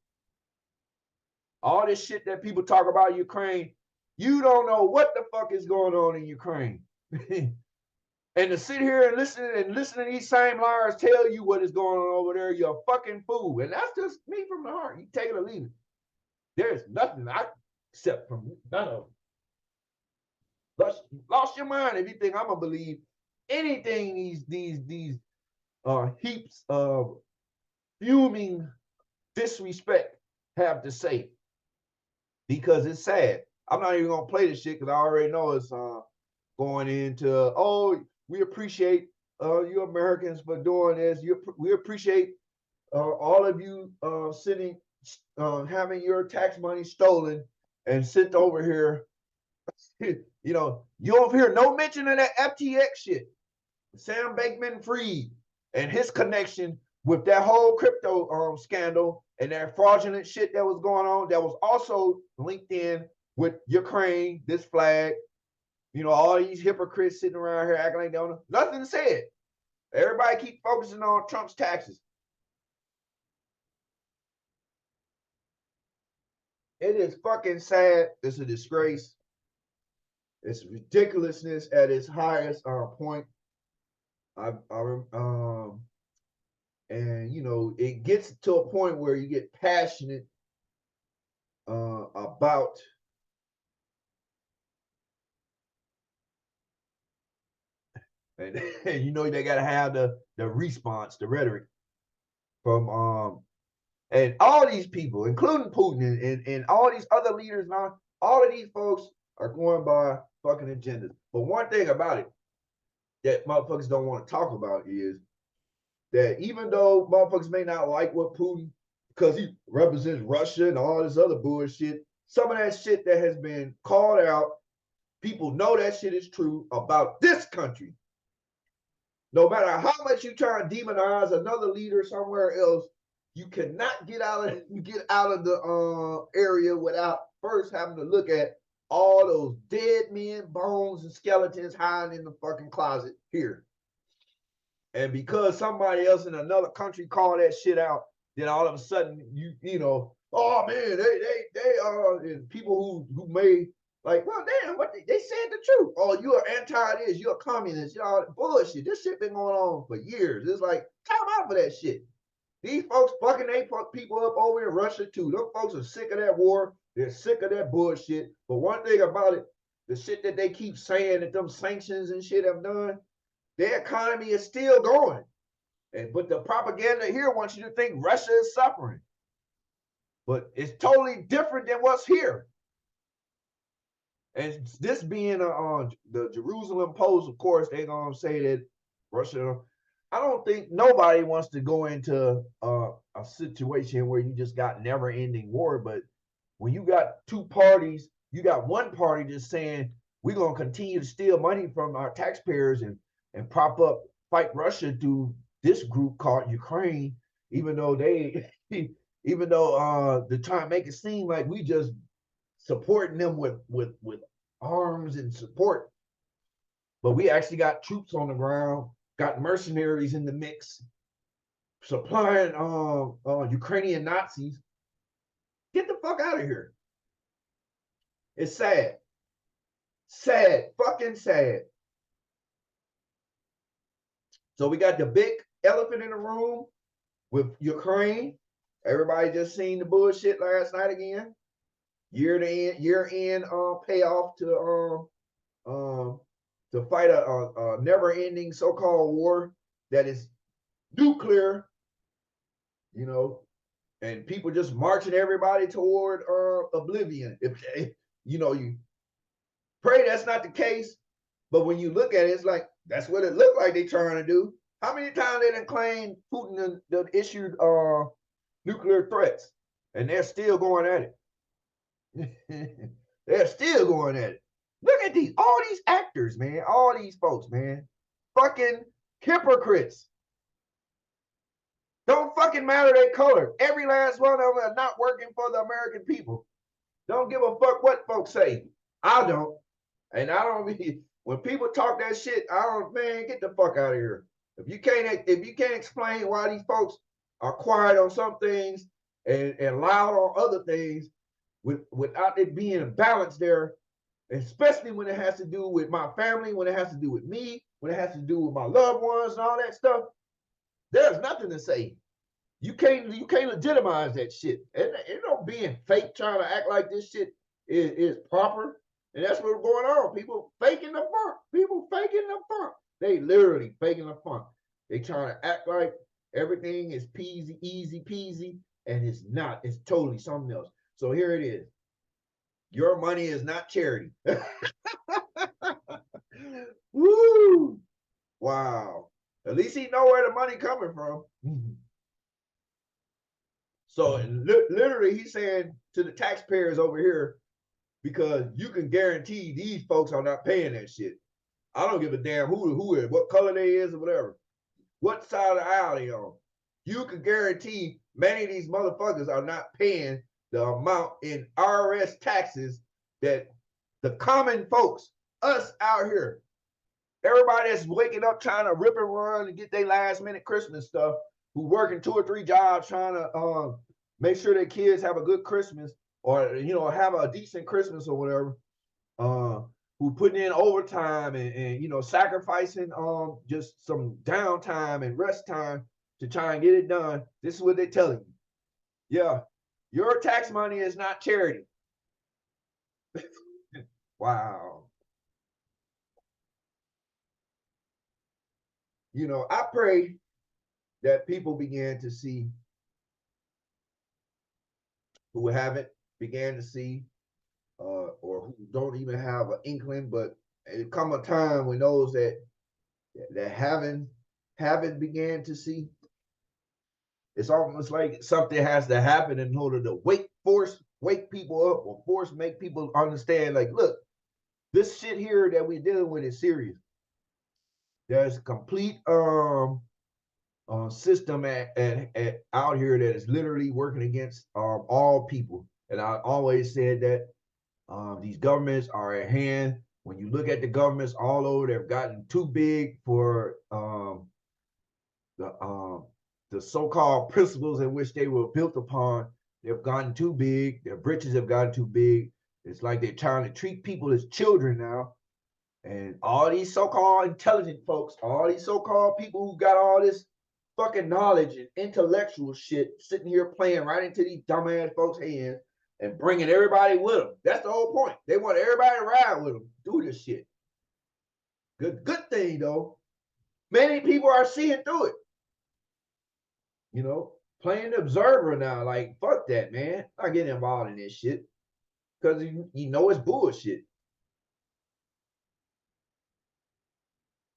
All this shit that people talk about Ukraine, you don't know what the fuck is going on in Ukraine. And to sit here and listen to these same liars tell you what is going on over there, you're a fucking fool. And that's just me from the heart. You take it or leave it. There's nothing I accept from none of them. Lost your mind if you think I'm gonna believe anything these heaps of fuming disrespect have to say, because it's sad. I'm not even gonna play this shit because I already know it's going into we appreciate you Americans for doing this. We appreciate all of you sitting, having your tax money stolen and sent over here. You don't hear no mention of that FTX shit. Sam Bankman-Fried and his connection with that whole crypto scandal and that fraudulent shit that was going on, that was also linked in with Ukraine, this flag. All these hypocrites sitting around here acting like they don't know. Nothing said. Everybody keep focusing on Trump's taxes. It is fucking sad. It's a disgrace. It's ridiculousness at its highest point. And it gets to a point where you get passionate about and they gotta have the response, the rhetoric from and all these people, including Putin and all these other leaders now, all of these folks are going by fucking agendas. But one thing about it that motherfuckers don't want to talk about is that even though motherfuckers may not like what Putin, because he represents Russia and all this other bullshit, some of that shit that has been called out, people know that shit is true about this country. No matter how much you try to demonize another leader somewhere else, you cannot get out of the area without first having to look at all those dead men, bones, and skeletons hiding in the fucking closet here. And because somebody else in another country called that shit out, then all of a sudden you know, oh man, and people who may like, well, damn, what they said the truth. Oh, you are anti this, you're a communist, y'all bullshit. This shit been going on for years. It's like time out for that shit. These folks fucking they fuck people up over in Russia too. Those folks are sick of that war. They're sick of that bullshit. But one thing about it, the shit that they keep saying that them sanctions and shit have done, their economy is still going. But the propaganda here wants you to think Russia is suffering. But it's totally different than what's here. And this being the Jerusalem Post, of course, they're gonna say that Russia. I don't think nobody wants to go into a situation where you just got never-ending war. But when you got two parties, you got one party just saying we're gonna continue to steal money from our taxpayers and prop up, fight Russia through this group called Ukraine, even though they're trying to make it seem like we just supporting them with arms and support, but we actually got troops on the ground, got mercenaries in the mix, supplying Ukrainian Nazis. Get the fuck out of here. It's sad, fucking sad. So we got the big elephant in the room with Ukraine. Everybody just seen the bullshit last night again. Year end payoff to fight a never-ending so-called war that is nuclear, you know, and people just marching everybody toward oblivion. If you know, you pray that's not the case, but when you look at it, it's like that's what it looked like they trying to do. How many times they done claimed Putin done issued nuclear threats, and they're still going at it. They're still going at it. Look at all these actors, man, all these folks, man, fucking hypocrites. Don't fucking matter their color. Every last one of them are not working for the American people. Don't give a fuck what folks say. I don't. And I don't mean, when people talk that shit, I don't, man, get the fuck out of here. If you can't explain why these folks are quiet on some things and loud on other things, without it being a balance there, especially when it has to do with my family, when it has to do with me, when it has to do with my loved ones and all that stuff, there's nothing to say. You can't legitimize that shit. And you know, being fake, trying to act like this shit is proper. And that's what's going on. People faking the funk. People faking the funk. They literally faking the funk. They trying to act like everything is peasy, easy peasy, and it's not. It's totally something else. So here it is. Your money is not charity. Woo! Wow. At least he know where the money coming from. So literally he's saying to the taxpayers over here, because you can guarantee these folks are not paying that shit. I don't give a damn who is, what color they is or whatever. What side of the aisle they on. You can guarantee many of these motherfuckers are not paying the amount in IRS taxes that the common folks, us out here, everybody that's waking up trying to rip and run and get their last minute Christmas stuff, who working 2 or 3 jobs trying to make sure their kids have a good Christmas or, you know, have a decent Christmas or whatever, who putting in overtime and you know, sacrificing just some downtime and rest time to try and get it done. This is what they're telling you. Yeah, your tax money is not charity. Wow. You know, I pray that people begin to see, who haven't began to see, or who don't even have an inkling, but it come a time when those that haven't began to see, it's almost like something has to happen in order to wake people up, or make people understand, like, look, this shit here that we're dealing with is serious. There's a complete system out here that is literally working against all people. And I always said that these governments are at hand. When you look at the governments all over, they've gotten too big for the the so-called principles in which they were built upon. They've gotten too big. Their britches have gotten too big. It's like they're trying to treat people as children now. And all these so-called intelligent folks, all these so-called people who got all this fucking knowledge and intellectual shit sitting here playing right into these dumbass folks' hands and bringing everybody with them. That's the whole point. They want everybody to ride with them, do this shit. Good thing though. Many people are seeing through it. You know, playing the observer now. Like, fuck that, man. Not getting involved in this shit because you know it's bullshit.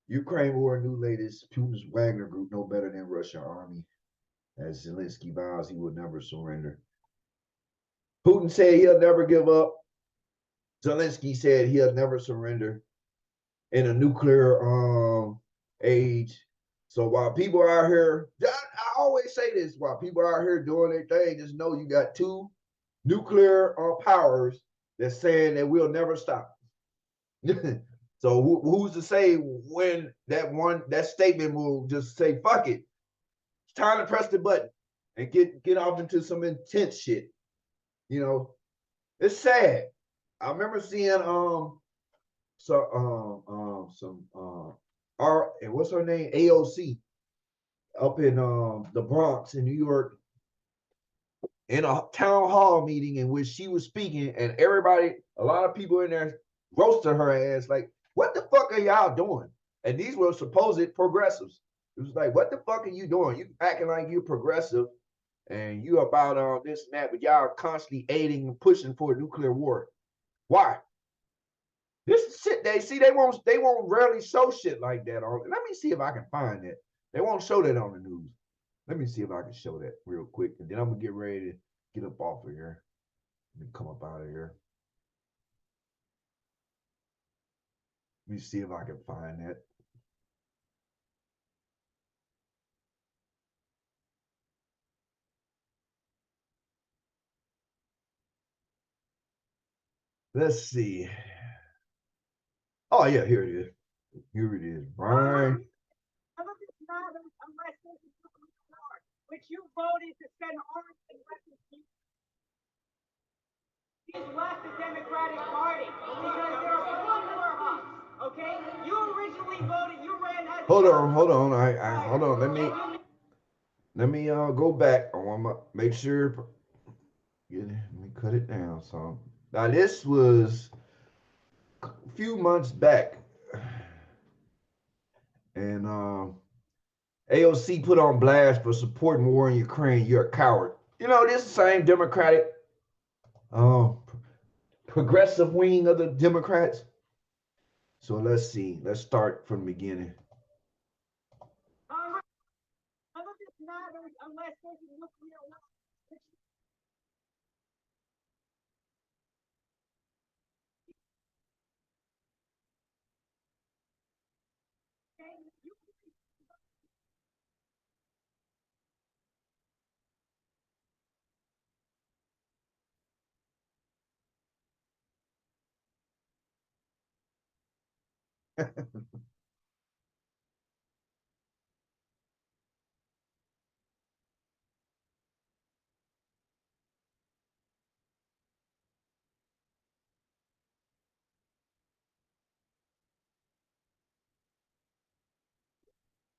Ukraine war new latest. Putin's Wagner group no better than Russian army. As Zelensky vows he will never surrender. Putin said he'll never give up. Zelensky said he'll never surrender in a nuclear age. So while people are out here, I always say this: while people are out here doing their thing, just know you got two nuclear powers that's saying that we'll never stop. So who's to say when that statement will just say fuck it? It's time to press the button and get off into some intense shit. You know, it's sad. I remember seeing some our what's her name, AOC, up in the Bronx in New York in a town hall meeting in which she was speaking, and everybody, a lot of people in there roasted her ass like, what the fuck are y'all doing? And these were supposed progressives. It was like, what the fuck are you doing? You acting like you're progressive and you about this and that, but y'all constantly aiding and pushing for a nuclear war. Why? This shit they won't rarely show shit like that on. Let me see if I can find it. They won't show that on the news. Let me see if I can show that real quick, and then I'm gonna get ready to get up off of here. Let me come up out of here. Let me see if I can find that. Let's see. Oh yeah, here it is. Here it is. Brian. Which you voted to send arms and weapons to. He's left the Democratic Party because there are four more of us. Okay, you originally voted. You ran as. Hold on. I hold on. Let me go back. I want to make sure. Let me cut it down. So now this was a few months back, and AOC put on blast for supporting war in Ukraine. You're a coward. You know, this same Democratic, uh, progressive wing of the Democrats. So let's see. Let's start from the beginning. None of this matters unless there's a nuclear war.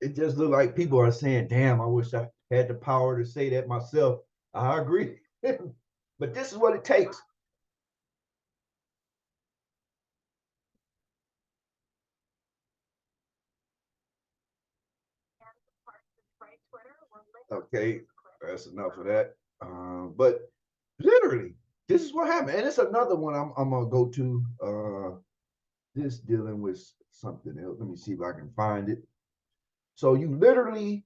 It just looked like people are saying, damn, I wish I had the power to say that myself. I agree. But this is what it takes. Okay, that's enough of that. But literally, this is what happened. And it's another one I'm gonna go to. This dealing with something else. Let me see if I can find it. So you literally,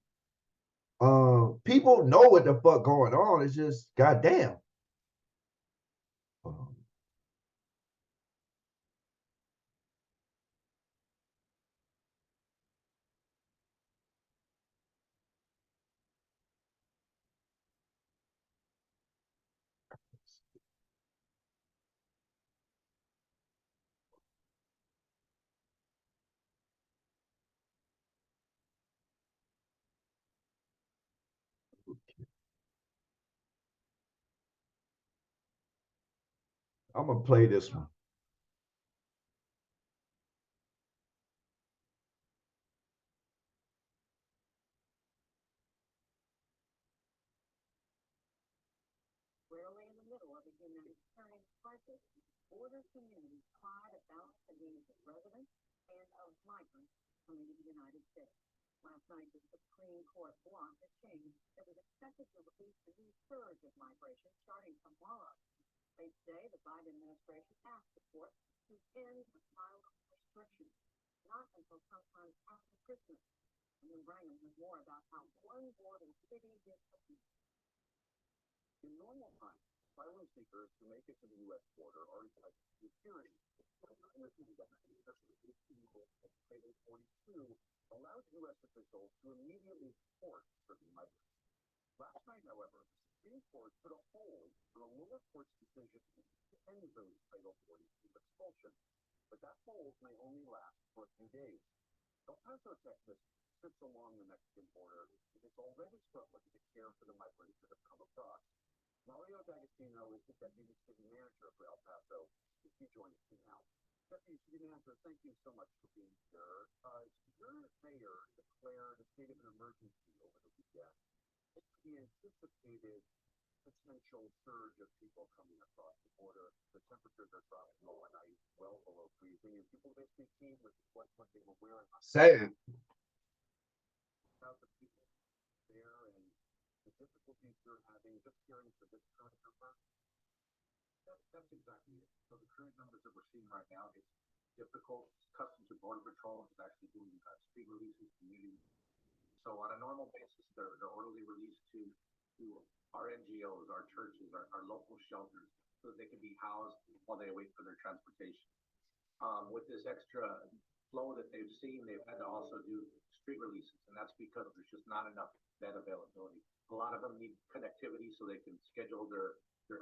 people know what the fuck going on. It's just goddamn. Um, I'm gonna play this one. Rarely in the middle of a humanitarian crisis, border communities try to balance the needs of residents and of migrants coming to the United States. Last night, the Supreme Court blocked a change that was expected to release a new surge of migration starting tomorrow. Late today, the Biden administration asked the court to end asylum restrictions, not until sometime after Christmas. And then Brian has more about how one border city is in normal times, asylum seekers who make it to the U.S. border are entitled to security. Title 42 allows U.S. officials to immediately deport certain migrants. Last night, however, the Supreme Court put a hold on a lower court's decision to end those Title 42 expulsions, but that hold may only last for a few days. El Paso, Texas sits along the Mexican border, and it's already struggling to care for the migrants that have come across. Mario D'Agostino is the Deputy City Manager for El Paso. He joins me now. Deputy City Manager, thank you so much for being here. Your mayor declared a state of an emergency over the weekend. The anticipated potential surge of people coming across the border. The temperatures are dropping overnight, well below freezing, and people basically came with what they were wearing. Sad. About the people there and the difficulties you're having just caring for this current number. That's exactly it. So the current numbers that we're seeing right now is difficult. Customs and Border Patrol is actually doing street releases, community. So on a normal basis, they're orderly released to our NGOs, our churches, our local shelters, so that they can be housed while they wait for their transportation. With this extra flow that they've seen, they've had to also do street releases, and that's because there's just not enough bed availability. A lot of them need connectivity so they can schedule their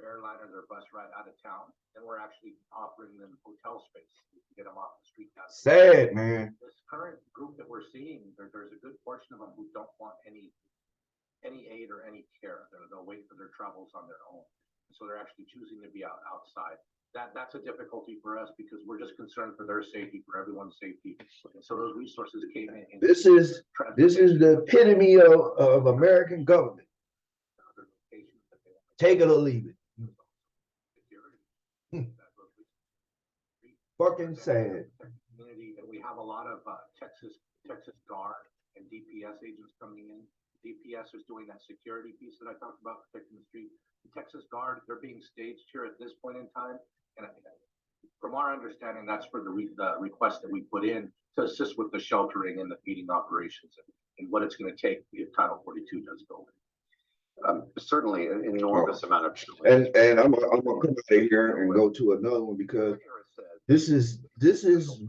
airline or their bus ride out of town, and we're actually offering them hotel space to get them off the street. Sad, man. This current group that we're seeing, there's a good portion of them who don't want any aid or any care. They'll wait for their travels on their own, so they're actually choosing to be outside. That's a difficulty for us because we're just concerned for their safety, for everyone's safety. And so those resources came in. This is the epitome of American government. Take it or leave it. Fucking sad. Community, and we have a lot of Texas Guard and DPS agents coming in. DPS is doing that security piece that I talked about, protecting the street. The Texas Guard, they're being staged here at this point in time, and from our understanding, that's for the request that we put in to assist with the sheltering and the feeding operations and what it's going to take if Title 42 does go in. Certainly an enormous amount of. And I'm gonna come out of here and go to another one because this is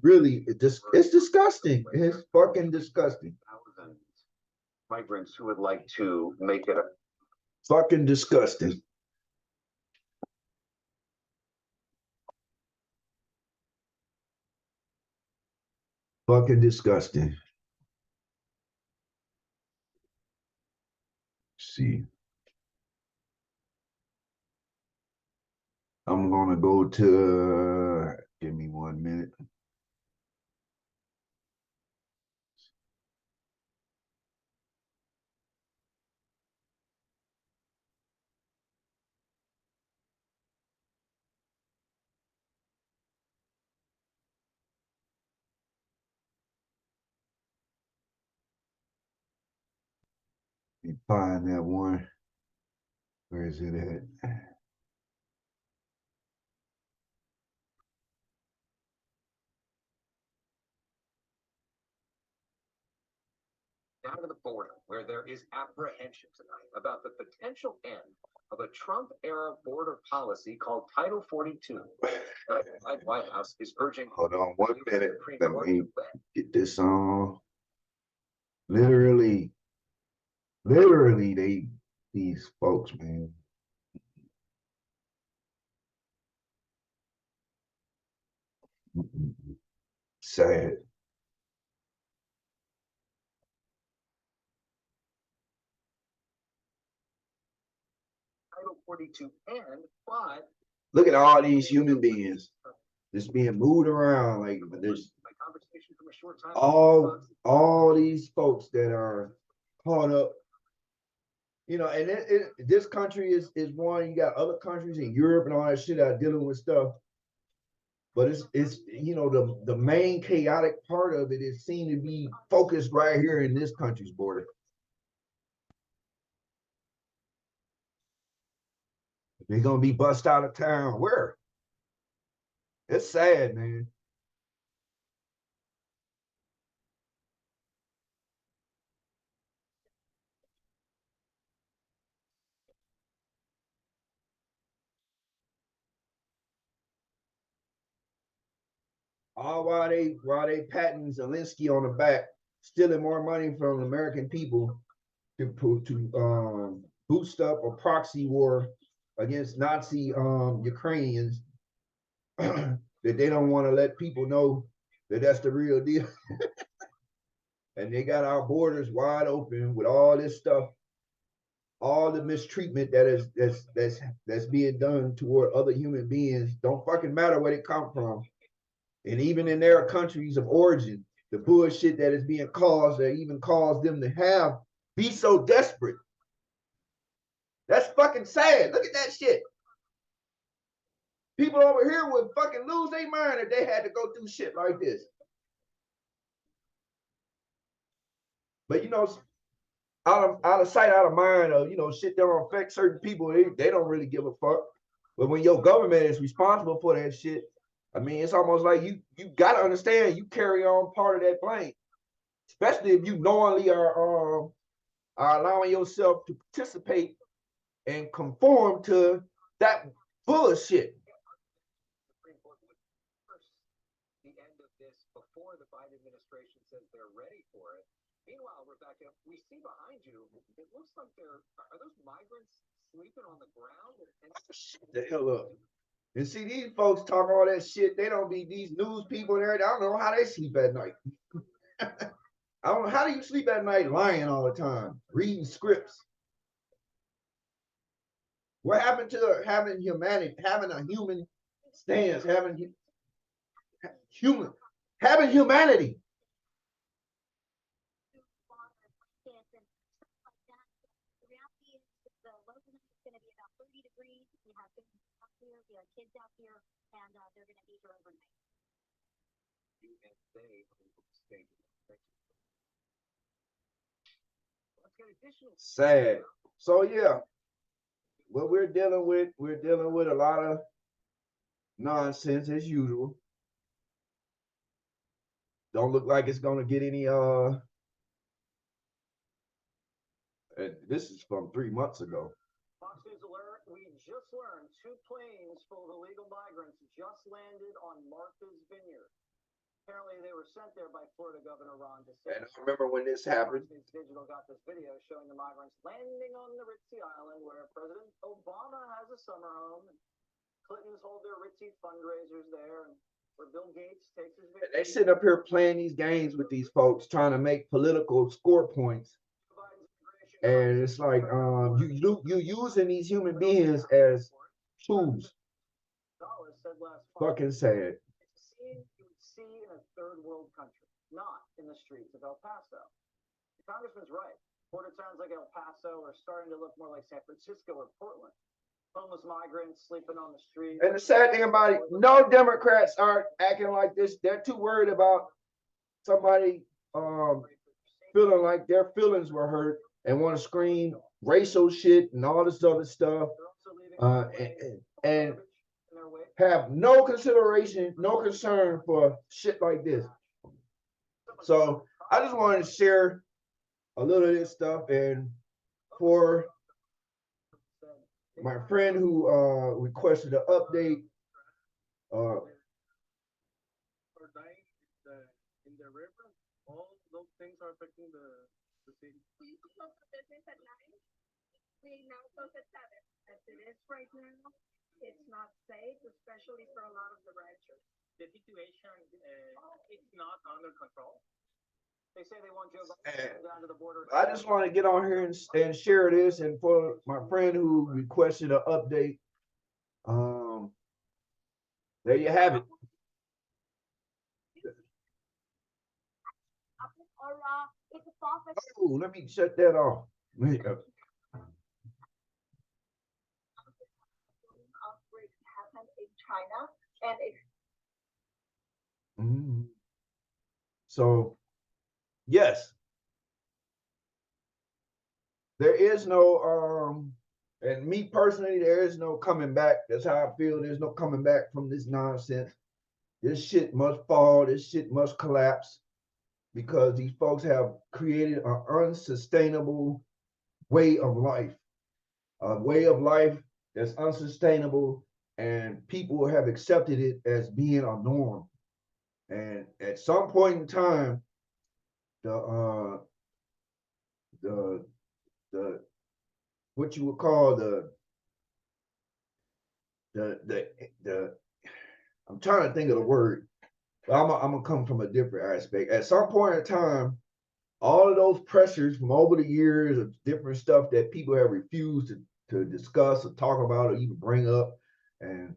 really it's disgusting. It's fucking disgusting. Thousands migrants who would like to make it a fucking disgusting. Fucking disgusting. Let's see. I'm gonna go to give me 1 minute. Let me find that one. Where is it at? Down to the border, where there is apprehension tonight about the potential end of a Trump-era border policy called Title 42. The White House is urging. Hold on 1 minute. Let me get this on. Literally, these folks, man. Sad. Title 42 end, but Look at all these human beings just being moved around. Like there's My conversation from a short time all these folks that are caught up. You know, and this country is one. You got other countries in Europe and all that shit that are dealing with stuff. But it's you know the main chaotic part of it is seen to be focused right here in this country's border. They're gonna be bust out of town. Where? It's sad, man. All while they patting Zelensky on the back, stealing more money from the American people to boost up a proxy war against Nazi Ukrainians that they don't want to let people know that that's the real deal. And they got our borders wide open with all this stuff, all the mistreatment that's being done toward other human beings. Don't fucking matter where they come from. And even in their countries of origin, the bullshit that is being caused that even caused them to be so desperate. That's fucking sad. Look at that shit. People over here would fucking lose their mind if they had to go through shit like this. But you know, out of sight, out of mind, of shit that don't affect certain people, they don't really give a fuck. But when your government is responsible for that shit, I mean, it's almost like you gotta understand you carry on part of that blame, especially if you knowingly are allowing yourself to participate and conform to that bullshit. The end of this before the Biden administration says they're ready for it. Meanwhile, Rebecca, we see behind you, it looks like are those migrants sleeping on the ground? Shut the hell up. And see, these folks talk all that shit. They don't be these news people and everything. I don't know how they sleep at night. I don't know. How do you sleep at night lying all the time, reading scripts? What happened to having humanity, having a human stance, having humanity? Kids out here, and they're going to be here overnight. Sad. So yeah, what we're dealing with a lot of nonsense as usual. Don't look like it's gonna get any this is from 3 months ago. Fox News alert, we just learned 2 planes full of illegal migrants just landed on Martha's Vineyard. Apparently they were sent there by Florida Governor Ron DeSantis. And I remember when this happened. Fox News Digital got this video showing the migrants landing on the Ritzy Island where President Obama has a summer home. And Clintons hold their ritzy fundraisers there, and where Bill Gates takes his vacation. They sit up here playing these games with these folks, trying to make political score points. And it's like you using these human beings as tools. Fucking sad. You would see in a third world country, not in the streets of El Paso. The congressman's right. Border towns like El Paso are starting to look more like San Francisco or Portland. Homeless migrants sleeping on the street. And the sad thing about it, no Democrats are acting like this. They're too worried about somebody feeling like their feelings were hurt and want to scream racial shit and all this other stuff, and have no consideration, no concern for shit like this. So I just wanted to share a little of this stuff, and for my friend who requested an update, in the river, all those things are affecting the city. We used to close the business at 9. We now close at 7. As it is right now, it's not safe, especially for a lot of the ranchers. The situation it's not under control. They say they want Joe Biden down to the border. I just want to get on here and share this, and for my friend who requested an update, There you have it. Or it's a prophet. Oh, let me shut that off. Outbreak happened in China, and it Mhm. So, yes, there is no and me personally, there is no coming back. That's how I feel. There's no coming back from this nonsense. This shit must fall. This shit must collapse because these folks have created an unsustainable way of life, a way of life that's unsustainable, and people have accepted it as being a norm. And at some point in time, the the the what you would call the I'm trying to think of the word, but I'm gonna come from a different aspect. At some point in time, all of those pressures from over the years of different stuff that people have refused to discuss or talk about or even bring up, and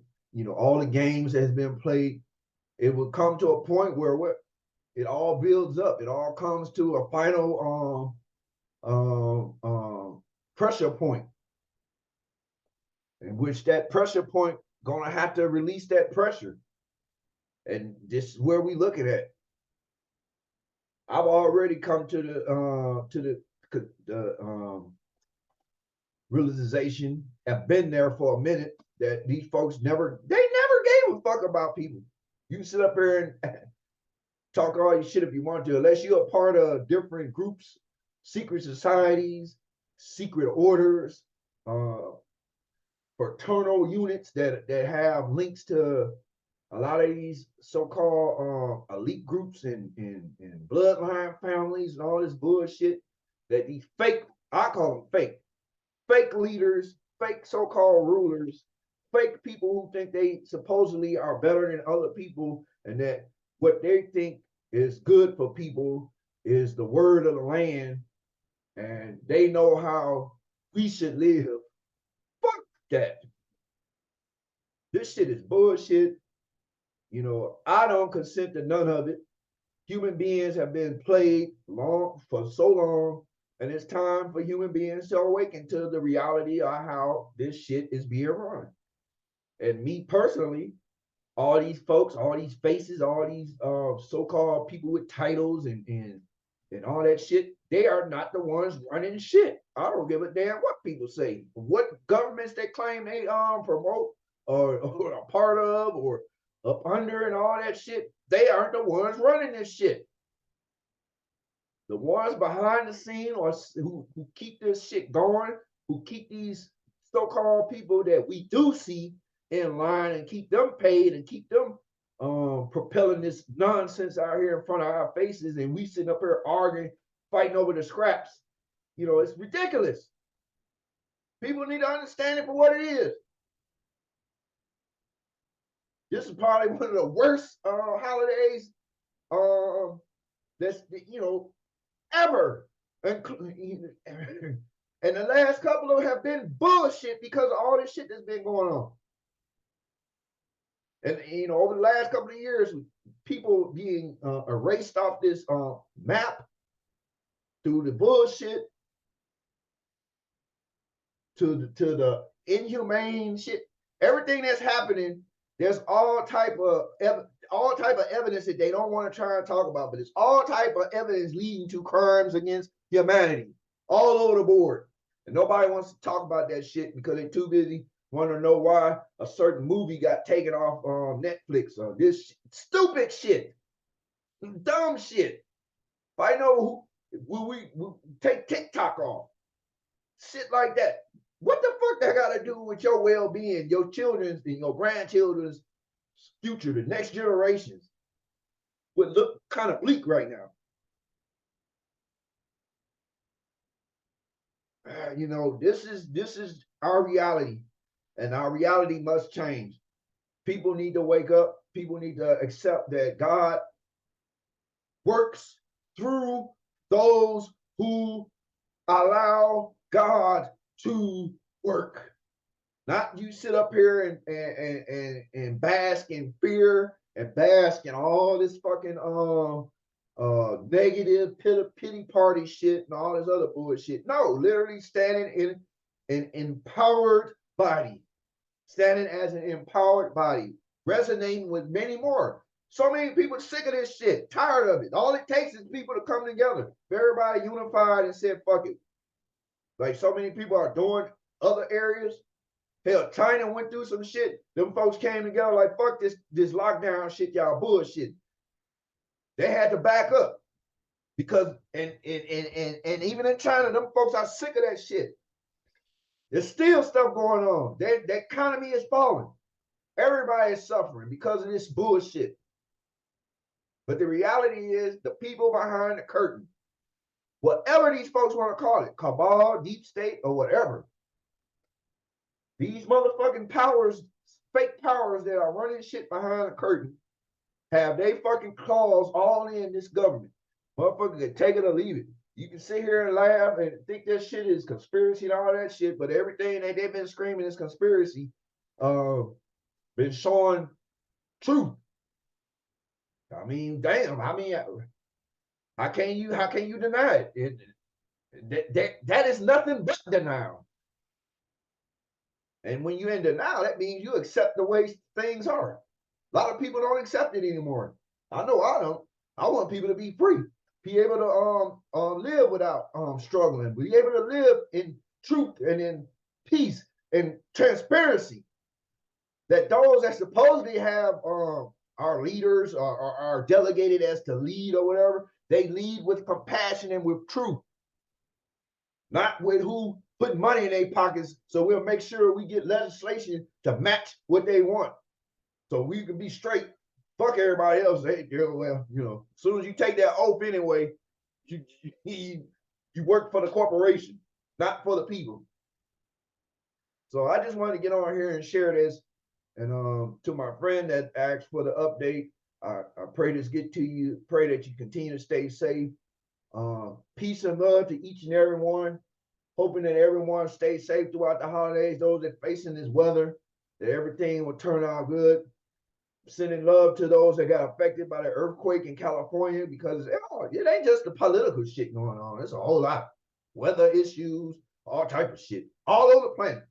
all the games that has been played, it will come to a point where what it all builds up. It all comes to a final pressure point, in which that pressure point gonna have to release that pressure. And this is where we looking at. I've already come to the realization. I've been there for a minute that these folks never gave a fuck about people. You sit up here and talk all your shit if you want to, unless you're a part of different groups, secret societies, secret orders, uh, fraternal units that have links to a lot of these so-called elite groups and bloodline families and all this bullshit that these fake, I call them fake leaders, fake so-called rulers, fake people who think they supposedly are better than other people, and that what they think is good for people is the word of the land, and they know how we should live. Fuck that. This shit is bullshit. I don't consent to none of it. Human beings have been played for so long, and it's time for human beings to awaken to the reality of how this shit is being run. And me personally, all these folks, all these faces, all these so-called people with titles and all that shit, they are not the ones running shit. I don't give a damn what people say, what governments they claim they promote or a part of or up under and all that shit. They aren't the ones running this shit. The ones behind the scene or who keep this shit going, who keep these so-called people that we do see in line and keep them paid and keep them propelling this nonsense out here in front of our faces, and we sitting up here arguing, fighting over the scraps. It's ridiculous. People need to understand it for what it is. This is probably one of the worst holidays that's ever. And the last couple of them have been bullshit because of all this shit that's been going on. And over the last couple of years, people being erased off this map through the bullshit, to the inhumane shit, everything that's happening. There's all type of evidence that they don't want to try and talk about, but it's all type of evidence leading to crimes against humanity all over the board, and nobody wants to talk about that shit because they're too busy want to know why a certain movie got taken off Netflix or this stupid shit, dumb shit. If I know who we take TikTok off, shit like that. What the fuck that got to do with your well-being, your children's and your grandchildren's future, the next generations? Would look kind of bleak right now. This is our reality, and our reality must change. People need to wake up. People need to accept that God works through those who allow God to work. Not you sit up here and bask in fear and bask in all this fucking negative pity party shit and all this other bullshit. No, literally standing in an empowered body, standing as an empowered body, resonating with many more. So many people sick of this shit, tired of it. All it takes is people to come together. Everybody unified and said, fuck it. Like so many people are doing other areas. Hell, China went through some shit. Them folks came together like, fuck this lockdown shit, y'all bullshit. They had to back up because and even in China, them folks are sick of that shit. There's still stuff going on. The economy is falling. Everybody is suffering because of this bullshit. But the reality is the people behind the curtain, whatever these folks want to call it, cabal, deep state, or whatever, these motherfucking powers, fake powers that are running shit behind the curtain, have they fucking claws all in this government. Motherfuckers can take it or leave it. You can sit here and laugh and think that shit is conspiracy and all that shit, but everything that they've been screaming is conspiracy, been showing truth. I mean, damn. I mean, how can you deny it? That is nothing but denial. And when you're in denial, that means you accept the way things are. A lot of people don't accept it anymore. I know I don't. I want people to be free, be able to live without struggling, be able to live in truth and in peace and transparency. That those that supposedly have our leaders or are delegated as to lead or whatever, they lead with compassion and with truth, not with who put money in their pockets. So we'll make sure we get legislation to match what they want. So we can be straight. Fuck everybody else. Hey, well, as soon as you take that oath anyway, you work for the corporation, not for the people. So I just wanted to get on here and share this. And to my friend that asked for the update, I pray this get to you. Pray that you continue to stay safe. Peace and love to each and every one. Hoping that everyone stays safe throughout the holidays. Those that facing this weather, that everything will turn out good. Sending love to those that got affected by the earthquake in California, because it ain't just the political shit going on. It's a whole lot. Weather issues, all type of shit, all over the planet.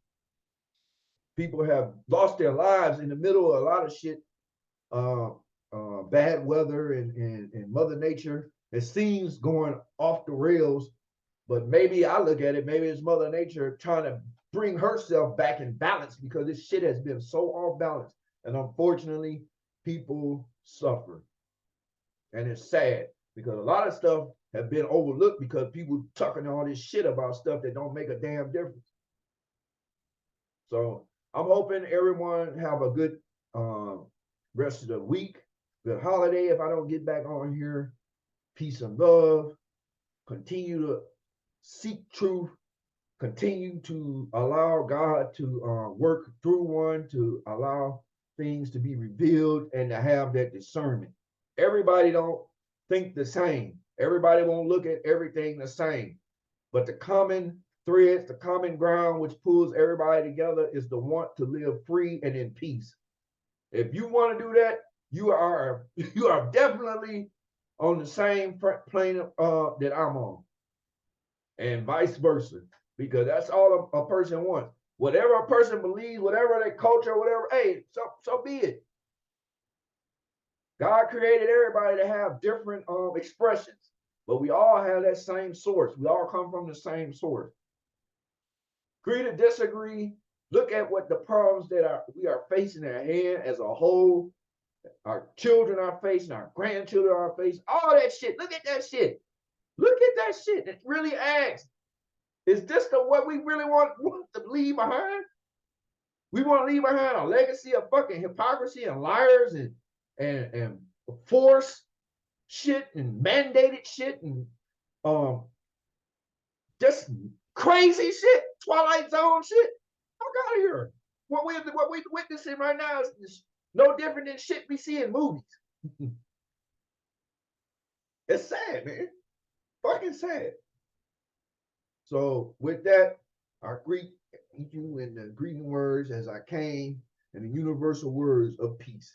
People have lost their lives in the middle of a lot of shit. Bad weather and Mother Nature. It seems going off the rails, but maybe I look at it, maybe it's Mother Nature trying to bring herself back in balance because this shit has been so off balance. And unfortunately, people suffer. And it's sad because a lot of stuff have been overlooked because people talking all this shit about stuff that don't make a damn difference. So I'm hoping everyone have a good rest of the week, good holiday. If I don't get back on here, peace and love. Continue to seek truth. Continue to allow God to work through one, to allow things to be revealed and to have that discernment. Everybody don't think the same. Everybody won't look at everything the same. But the common threads, the common ground which pulls everybody together is the want to live free and in peace. If you want to do that, you are definitely on the same plane that I'm on, and vice versa, because that's all a person wants. Whatever a person believes, whatever their culture, whatever, hey, so be it. God created everybody to have different expressions, but we all have that same source. We all come from the same source. Agree to disagree. Look at what the problems that we are facing at hand as a whole. Our children are facing, our grandchildren are facing, all that shit. Look at that shit. Look at that shit. It really asks, is this what we really want to leave behind? We want to leave behind a legacy of fucking hypocrisy and liars and force shit and mandated shit and just crazy shit, Twilight Zone shit. Fuck out of here. What we're witnessing right now is no different than shit we see in movies. It's sad, man. Fucking sad. So with that, I greet Greet you in the greeting words as I came, and the universal words of peace.